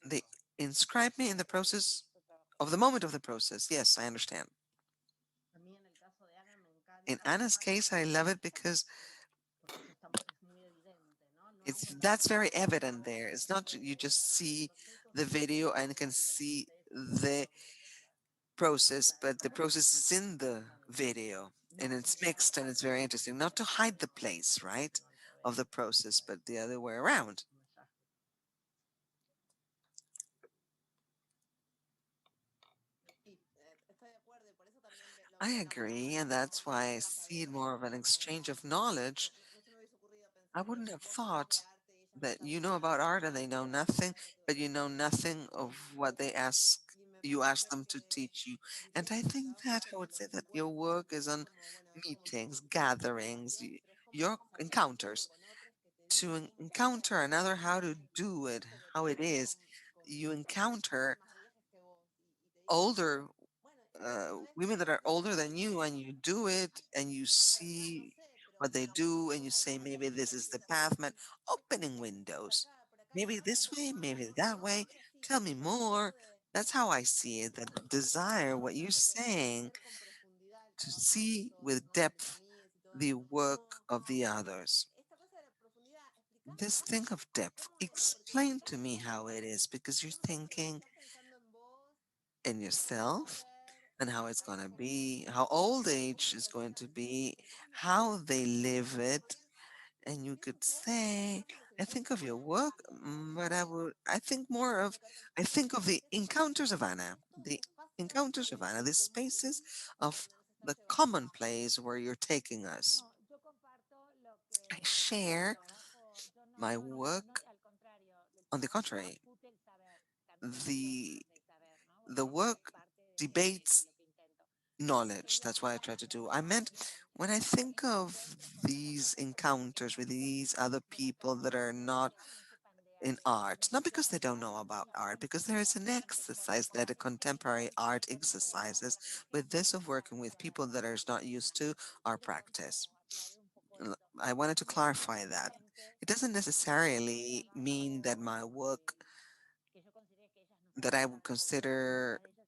they inscribe me in the process of the moment of the process. Yes, I understand. A mí en el caso de Ana me In encanta Anna's case, I love it because porque eso es muy evidente, ¿no? No es it's una that's very evident observación there. It's de not you proceso, just el see proceso the está video and can en el see proceso y no the solo en el lugar. process, but the process is in the video and No, no it's para mixed and it's very interesting. Not to hide the place, right, of the process, but the other way around. I agree, and that's why I see it more of an exchange of knowledge. I wouldn't have thought that you know about art and they know nothing, but you know nothing of what they ask you ask them to teach you. And I think that I would say that your work is on meetings, gatherings, your encounters. To encounter another how to do it, how it is, you encounter older women that are older than you and you do it and you see what they do and you say maybe this is the path, man, opening windows, maybe this way, maybe that way, tell me more. That's how I see it, that desire, what you're saying, to see with depth the work of the others. This thing of depth, explain to me how it is, because you're thinking in yourself and how it's going to be, how old age is going to be, how they live it. And you could say, I think of your work, but I think more of, I think of the encounters of Anna, the spaces of the commonplace where you're taking us. No, yo comparto I lo que share trabajo, yo my no, work, al contrario, el on the trabajo contrary, discute el saber, también digo the el saber, ¿no? the Porque es work parte de debates lo que intento. knowledge. That's what I try to do. I meant when I think of these encounters with these other people that are not in art, not because they don't know about art, because there is an exercise that a contemporary art exercises with this of working with people that are not used to our practice. I wanted to clarify that. It doesn't necessarily mean that my work Que yo considere que ellas no that saben I would tanto como yo, consider muchas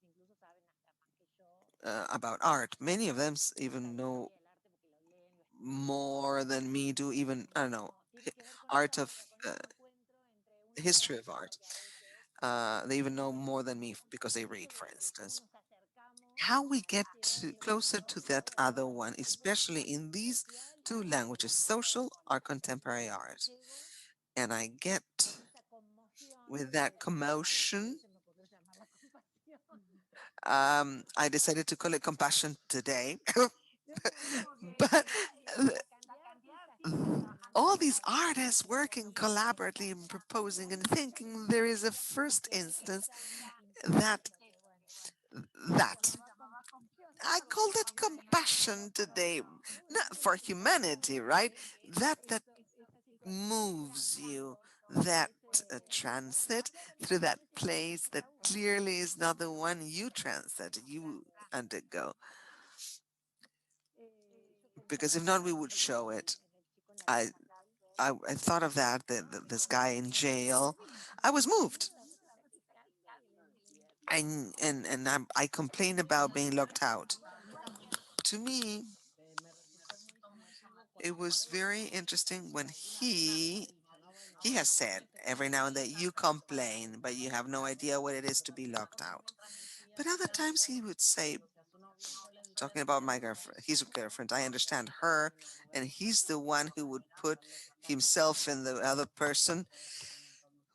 de ellas incluso saben hasta más que yo, about art. Many of them even la know historia del arte porque lo leen, lo more than me do even, I don't know, No, tiene que ver con art eso, of o sea, con un encuentro entre una history of pareja art. que a veces They even know more than me es because they read, eso for de cómo instance. nos acercamos How we a get ese otro closer to that o other a one, algo especially in these social two languages, social or contemporary art. llego And I get con esa conmoción with that por commotion. eso se me ocurrió llamarla compasión. I decided to call it compassion today, Yo como que but la cantidad de artistas que all these artists working collaboratively and proposing and thinking there is a first instance that incluso que bueno, yo le that llamaba compasión, I called it compassion today, not for humanity, right? That esa situación moves you, o that ese transit through a that veces place that causa clearly is not the one you transit, you undergo. yo Because pensaba if not, we would show it. en el chico en la I cárcel I thought of that, this guy in jail. I was y moved. uno de repente está picando y lo entiende I complain about being locked out. To me, me resultó muy llamativo it was very interesting when cuando he has said every now and then you complain, but you have no idea what it is to be locked out. But other times he would say, talking about my girlfriend, his girlfriend, I understand her, and he's the one who would put himself in the other person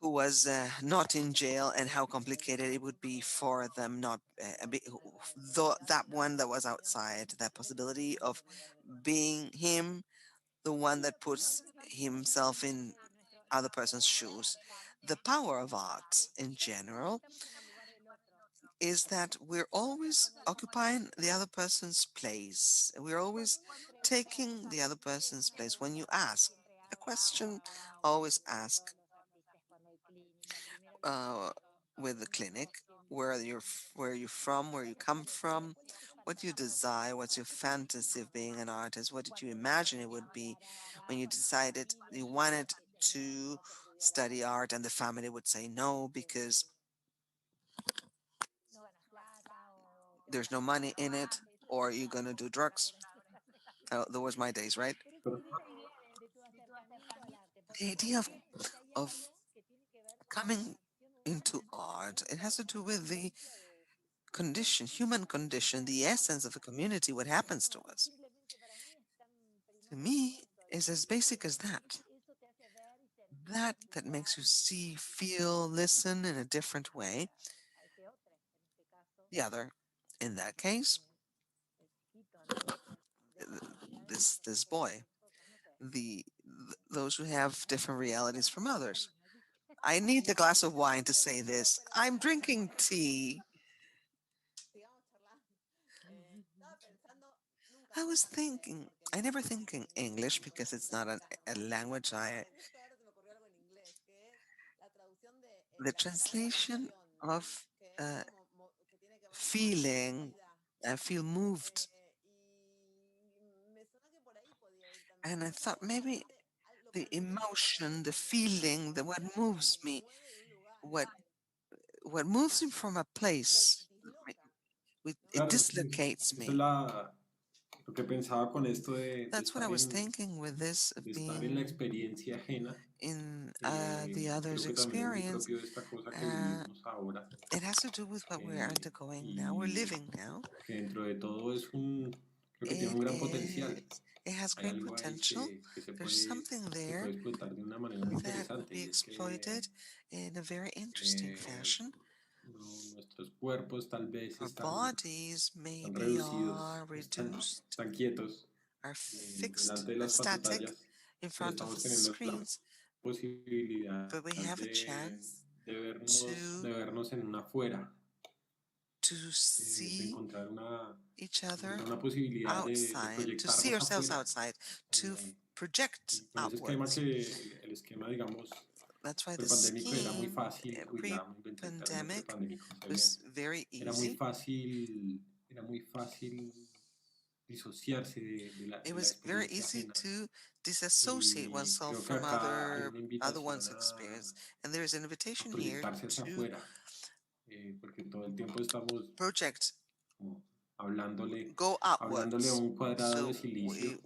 who was not in jail and how complicated it would be for them not that one that was outside, that possibility of being him, the one that puts himself in other person's shoes. The power of art in general estamos en el lugar del otro. is that we're always occupying the other person's place. We're always Cuando uno pregunta, taking the other person's place. When you yo ask siempre a hago question, cuando always con ask los artistas, cuando hay clínica, primero les uh, pregunto with the clinic where you're from, where you come from, cuál es tu what you fantasía como desire, what's your artista. fantasy of being an artist, what did you Cuando imagine it empiezan would a be hablar when you de la decided familia, you que si wanted no to vas a estudiar study arte, art and the family would say no because no ganas plata o te there's vas a no dedicar money al in it arte, eso or es you're gonna do una drugs. carrera Those was my days, right? Pero esa Pero, idea de tu acercamiento al arte, The porque idea siento que hay of algo que tiene que ver con la coming condición into humana, con la art, it esencia has de to la do with the convivencia condition, human condition, the essence of a community, what happens to y us. simplemente para mí es tan To primario como me, esto, is as basic as that. eso te hace ver y sentir y That makes escuchar you see, feel, listen in a different way. a ese otro, en este caso, The other, in that case, el chiquito, ¿no? De esas realidades this diferentes a boy, nosotros, no sé. those who have different realities Bueno, from tengo más others. vino, así que I need a glass of wine to no say mucho, this. pero I'm drinking tea. I was thinking, I never think in English because it's not a language the translation of uh, feeling, I feel moved. And I thought maybe the emotion, the feeling, the what moves me, what what moves me from a place, it claro, dislocates eso es me. lo que pensaba con esto That's what I was thinking with this of de estar en la being experiencia ajena. in the Creo other's que también es muy experience. propio de esta cosa que Uh, vivimos ahora. it has to do with what we're undergoing now, we're Y living now. que dentro de todo creo que tiene It un gran potencial. is, it has Hay great algo ahí potential. que There's something se puede there explotar de una manera muy that would interesante be y es que exploited in a very interesting eh, fashion. nuestros cuerpos tal vez Our bodies están maybe reducidos, are reduced, están quietos are fixed, delante de las static pantallas, in pero front of estamos the teniendo la screens, posibilidad but we have a chance de to vernos en una fuera, de see each other encontrar una posibilidad de outside, to see proyectarnos ourselves afuera. outside, to Eh, project y con ese esquema outwards. el esquema, digamos, That's why the prepandémico era muy Ujú. scheme fácil, uy, ya me inventé el término pre-pandemic prepandémico, se viene. was very Era muy easy. fácil, era muy fácil disociarse It de la was very experiencia easy ajena. to disassociate Y oneself creo que from acá hay una other invitación one's experience. And there is an a invitation here proyectarse hacia to afuera, porque todo el tiempo estamos project, como hablándole, go hablándole a outwards. un cuadrado de So silicio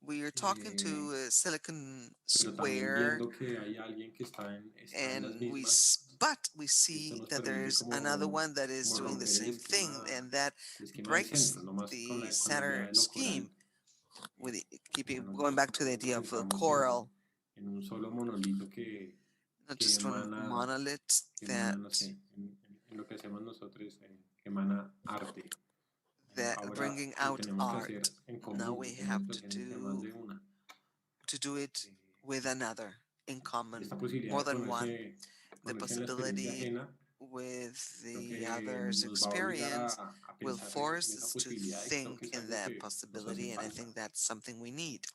We are talking eh, to a Silicon pero también Square, viendo que hay alguien que está en las and mismas, but we esto see nos that permite there's another one that is como doing the romper same thing, and that el esquema del breaks centro, no más the con la idea center de lo scheme coral. with eh, keeping bueno, going back to the idea of the centramos coral, en un solo monolito not que just one emana, monolith no that sé, en lo que hacemos nosotros, que emana arte. Ahora bringing lo out tenemos que art. hacer en Now común, lo we tenemos have que hacer entre más de una. to do it Eh, with another in y common, esta posibilidad more de than one. The ponerse en la experiencia possibility ajena, with creo the que other's nos va a obligar experience a will pensar en force esa us to posibilidad y creo que think es in algo that que nos hace possibility, and I falta, think that's something we need.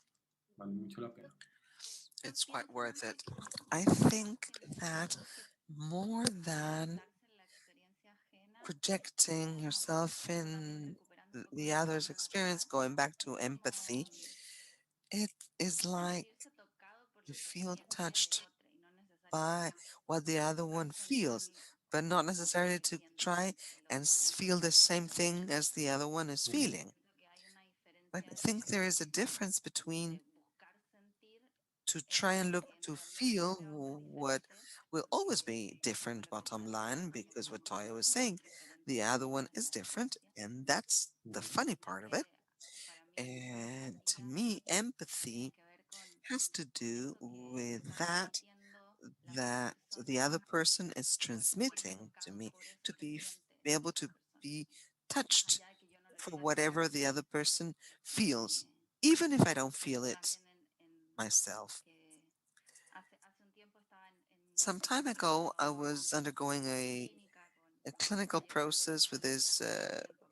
vale mucho la pena. It's quite worth it. I think that more than projecting yourself in the other's experience, going back to empathy, it is like you feel touched by what the other one feels, but not necessarily to try and feel the same thing as the other one is Ujú. feeling. But I think there is a difference between to try and look to feel what will always be different, bottom line, because what Toya was saying, the other one is different, and that's the Ujú. funny part of it. And to me, empathy has to do with that the other person is transmitting to me, to be able to be touched for whatever the other person feels, even if I don't feel it myself. Some time ago, I was undergoing a clinical process with this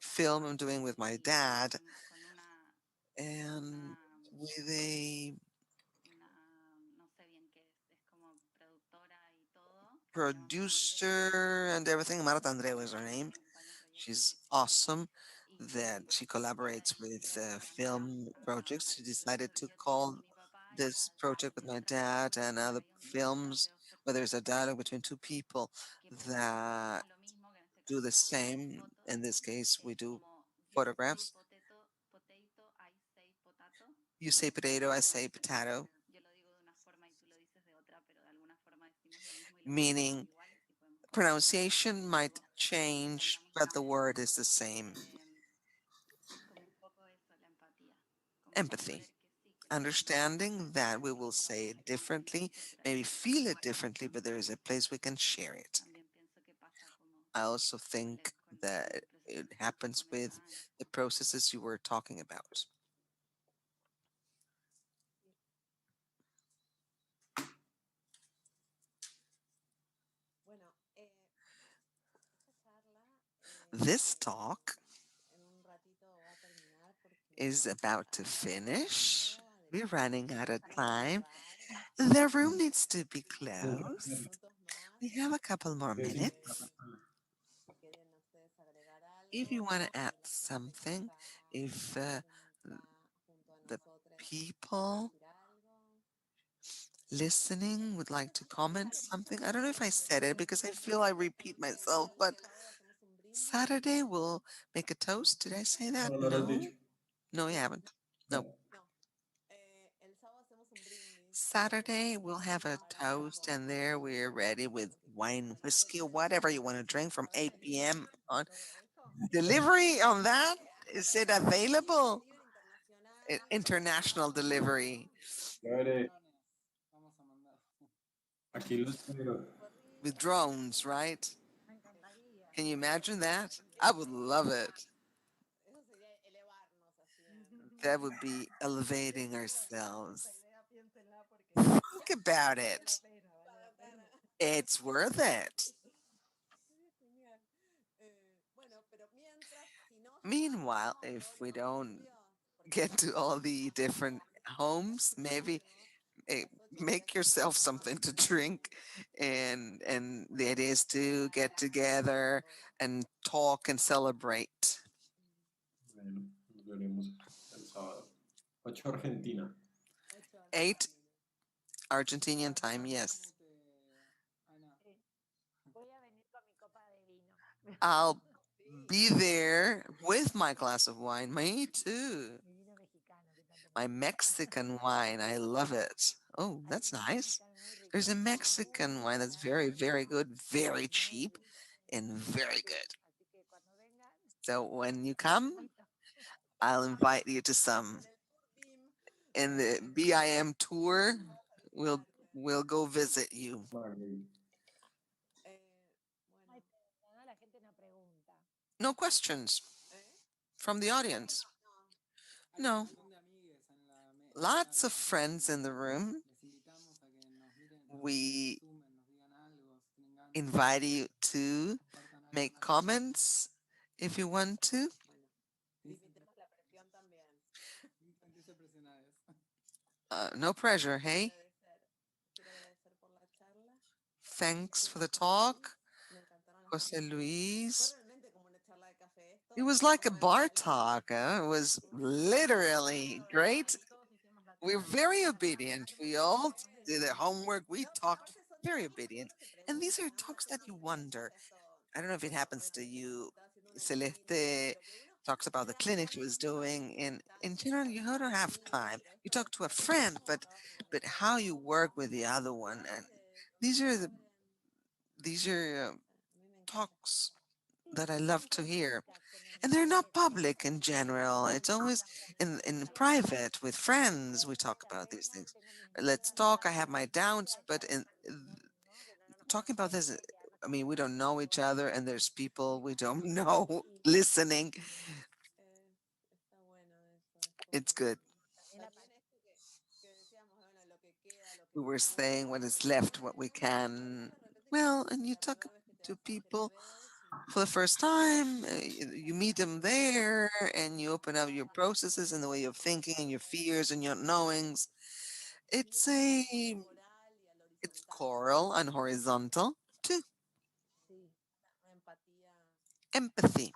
film I'm doing with my dad, and with a producer and everything. Marta Andreu is her name. She's awesome that she collaborates with film projects. She decided to call this project with my dad and other films where there's a dialogue between two people that do the same. In this case, we do photographs. You say potato, I say potato, meaning pronunciation might change, but the word is the same. Empathy. Understanding that we will say it differently, maybe feel it differently, but there is a place we can share it. I also think that it happens with the processes you were talking about. This talk is about to finish. We're running out of time. The room needs to be closed. We have a couple more minutes. If you want to add something, if the people listening would like to comment something, I don't know if I said it because I feel I repeat myself, but Saturday we'll make a toast. Did I say that? No, no lo has No. dicho. No, we haven't. No. No. Saturday we'll have a toast, and there we're ready with wine, whiskey, or whatever you want to drink from 8 p.m. on. Delivery on that? Is it available? International delivery Chévere. Aquí lo espero. with drones, right? Me encantaría. Can you imagine that? I would love it. That would be elevating Esa ourselves. idea piénsenla porque Think about vale la it. pena, vale la pena. It's worth it. Meanwhile, if we don't get to all the different homes, maybe eh, make yourself something to drink, and the idea is to get together and talk and celebrate. Bueno, nos veremos el sábado. 8 Argentina. 8 Argentinian time, yes. Sí. Voy a venir con mi copa de vino. I'll be there with my glass of wine. Me too. Mi vino mexicano, que tanto My Mexican wine, I love it. Oh, Hay that's unos nice. mexicanos muy ricos, There's a muy Mexican wine that's very, baratos, very good, very muy cheap, ricos. and very Sí, good. así que cuando vengan, So when you los come, invito. I'll invite you to some. In the BIM tour, we'll we'll go visit you. Magdalena. No hay pregunta, ¿no? La gente no pregunta. No questions from the audience. No. Lots of friends in the room. We invite you to make comments if you want to. No pressure, hey? Thanks for the talk, Jose Luis. It was like a bar talk. It was literally great. We're very obedient. We all did the homework. We talked very obedient. And these are talks that you wonder. I don't know if it happens to you. Celeste talks about the clinic she was doing. In general, you don't have time. You talk to a friend, but how you work with the other one, and these are talks Sí, that I son love to cosas hear. básicas que And they're not necesitamos public in general. It's always hablar con in alguien. private with friends. We Tengo talk esta about these pena, things. tengo mis Let's dudas, talk. I have my doubts, but ¿no? Que no nos talking about this, conocemos, que no I mean, we sabemos don't know each todo. other, and there's people we don't know Y listening. It's good. también aparece. We were saying what is left, what we can. Well, and you talk to people for the first time, you meet them there, and you open up your processes and the way of thinking and your fears and your knowings. It's a it's choral and horizontal too. Sí, Empathy.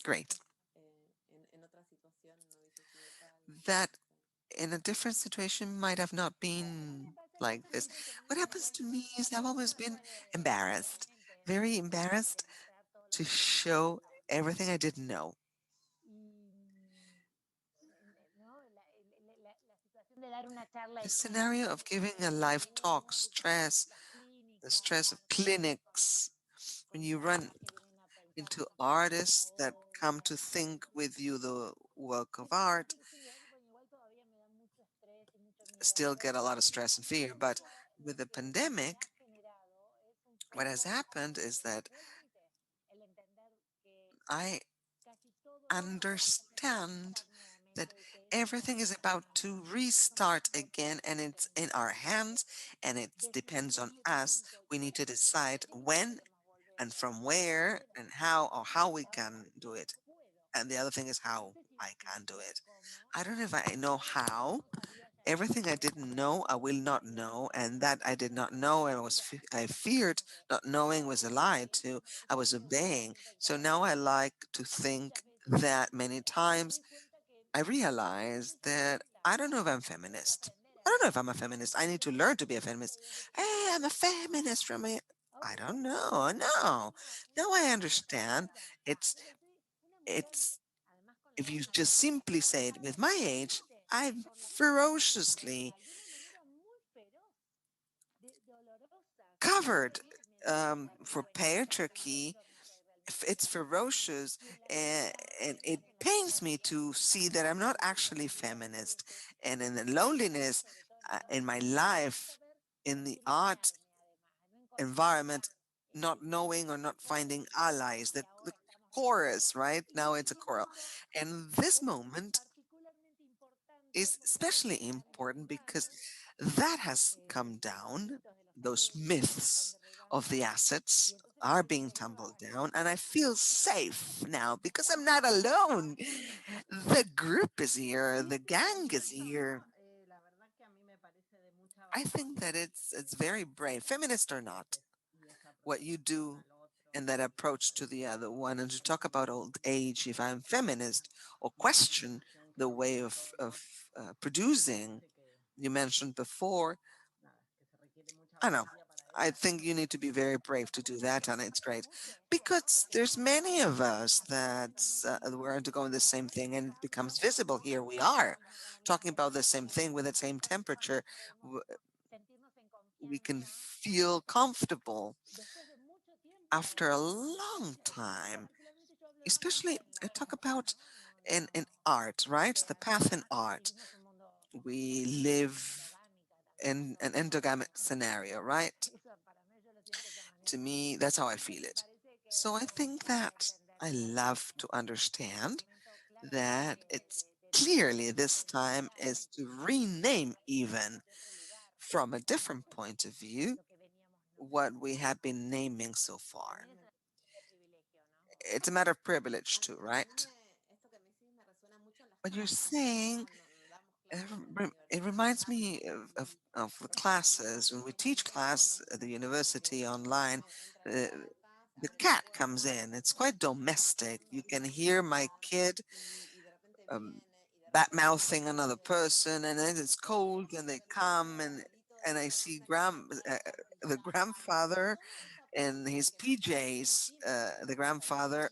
Great. That in a different situation might have not a mí me been parece like this. justamente que en What esta happens to me is I've always más been allá embarrassed, obviamente, very de embarrassed mostrar todo lo to que no show sabemos everything I didn't know. y ¿no? La situación de dar una charla The y scenario of giving a live talk, stress, las the clínicas, stress of clinics, when con you los run artistas que vienen a pensar into cómo pensar la artists that come obra. to think with you the work of Eso me art, parece que es interesante porque igual todavía me da mucho estrés y mucho miedo, still pero get a lot of stress and fear. But lo with the que me pandemic, ha generado es un what has poco happened is that realmente el entender que I casi todo va a understand empezar that nuevamente y que eso everything is about to restart again, and it's in our hands, and it depends on decidir us. cuándo, We need to cómo y en decide qué when podemos volver and from a where hacer and how, or how we ahora can do it. puedo. And the other thing is No how sé si I decir can do it. cómo, I don't know if I know how. no sabía ya ni Everything I siquiera didn't know, I will not know, and that I did not know, and I feared not knowing was a lie too. I was obeying. So now I like to think muchas veces that many me times doy cuenta que I no realize me that falta, I don't know if I'm tengo que feminist. aprender I a don't know if I'm a feminist. I need to learn to be a falta feminist. y veces que Hey, I'm a no, feminist from it. I ahora don't entiendo que know. no, No. una Now I mujer understand. madura, It's pero soy una mujer, it's además con la if edad you una just persona simply say it with marcada my age, claramente I'm por las cosas ferociously de alguna manera muy feroz, dolorosas, covered me duele for cuando cuando patriarchy. miro, no sé, If realmente it's ferocious, y en la and, soledad and que me it hacen los pains otros, me to see that I'm not actually feminist. And in the y loneliness sobre todo en el in my arte, tengo que life, saber in the art silenciarme además, no encontrarme environment, not knowing or not cómo finding decirlo, allies, y the ahora estamos viendo, chorus, right? Now it's a y un choral. poco And this es moment particularmente importante is porque son especially cadenas important because humanas, that has come los down. mitos de los Those abusos se están myths of the derribando, y assets entonces me are siento being segura tumbled en down, esta and I comunidad. feel safe now because I'm not Porque alone. The group is here, y the este gang is movimiento, here. ¿no? La verdad que a mí me parece de mucha I think that valentía it's very brave, feminist or not, y esa what you aproximación do al otro and that approach to the other one, and to talk about old age, if I'm feminist, or question the way of producing you mentioned before. nada, que se requiere mucha I know. valentía para I think you need to be very brave to do that, and it's great because there's many of us that we're undergoing the same thing, and it becomes visible. Here we are talking about the same thing with the same temperature. W- sentirnos en We can confianza feel comfortable después de mucho tiempo after a en long silencio. Y time. particularmente yo hablo más Especially, I en talk arte, about ¿no? No, in no, art, right? porque The path in además art. vivimos un We mundo de gente live endogámica también, in eso an para mí endogamic scenario, right? eso para mí yo lo siento de esa To manera. me, that's how I Entonces feel me it. parece So I que think hay que that entender I que love to es un understand momento claramente that it's de clearly transición, this de time cambiar, is to de rename partirnos even desde otro lugar. from a Eso different es point of view lo que veníamos what nutriendo. we have been naming so Y far. también es una cuestión de privilegio, ¿no? It's a matter of privilege too, right? What you're saying, it reminds me of the classes. When we teach class at the university online, uh, the cat comes in. It's quite domestic. You can hear my kid um, bat mouthing another person, and then it's cold, and they come, and I see the grandfather in his PJs, the grandfather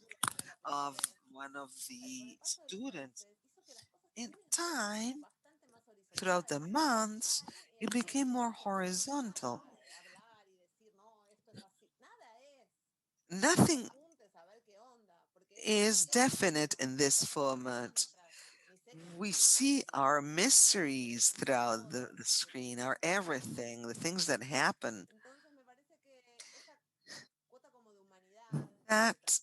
of one of the students. In time, throughout the months, it became more horizontal. Nothing is definite in this format. We see our mysteries throughout the screen, our everything, the things that happen. That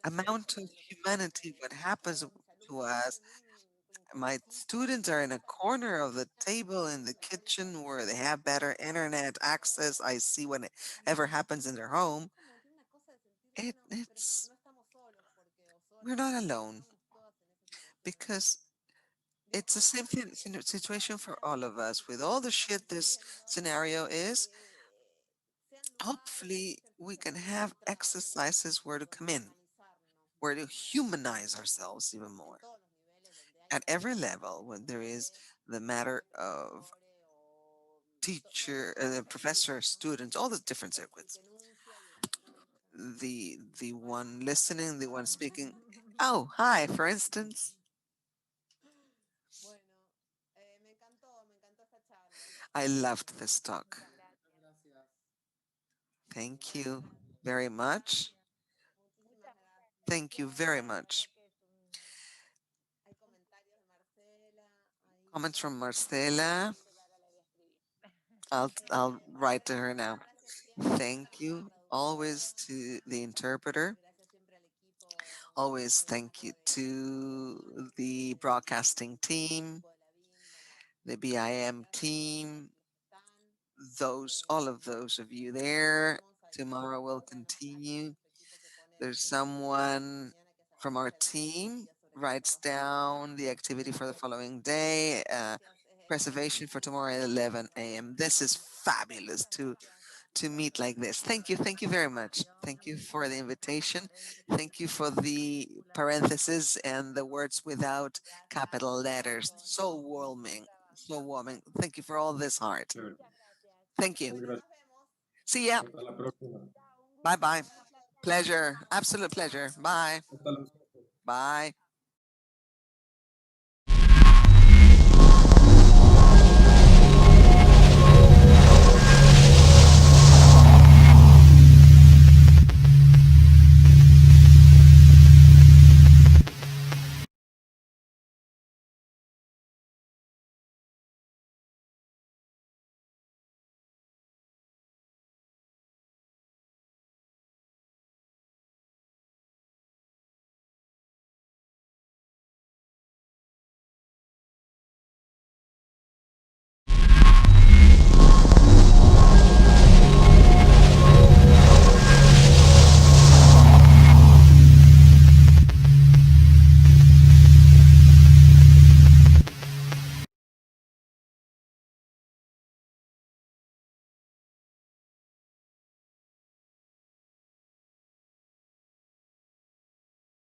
amount of humanity, what happens to us. My students are in a corner of the table in the kitchen where they have better internet access. I see whatever happens in their home. It's we're not alone because it's the same situation for all of us. With all the shit this scenario is, hopefully we can have exercises where to come in, where to humanize ourselves even more at every level when there is the matter of teacher, professor, students, all the different circuits. The one listening, the one speaking. Oh, hi, for instance. I loved this talk. Muchas gracias. Thank you very much. Muchas, muchas Thank you gracias. very La verdad much. que es un Comments from Marcela. que ahora le voy a escribir. I'll write to her now. Thank Gracias a you producción. always to the interpreter. Always thank you to the broadcasting team, the BIM team, those all of those of you there. Tomorrow will continue. There's someone from our team writes down the activity for the following day. Preservation for tomorrow at 11 a.m. This is fabulous to meet like this. Thank you very much. Thank you for the invitation. Thank you for the parentheses and the words without capital letters. So warming, so warming. Thank you for all this heart. Chévere. Muchas gracias. Thank you. Muchas gracias. See ya. Hasta la próxima. Chao, un Bye gusto, bye. un placer. Pleasure. Absolute pleasure. Bye. Hasta luego. Bye.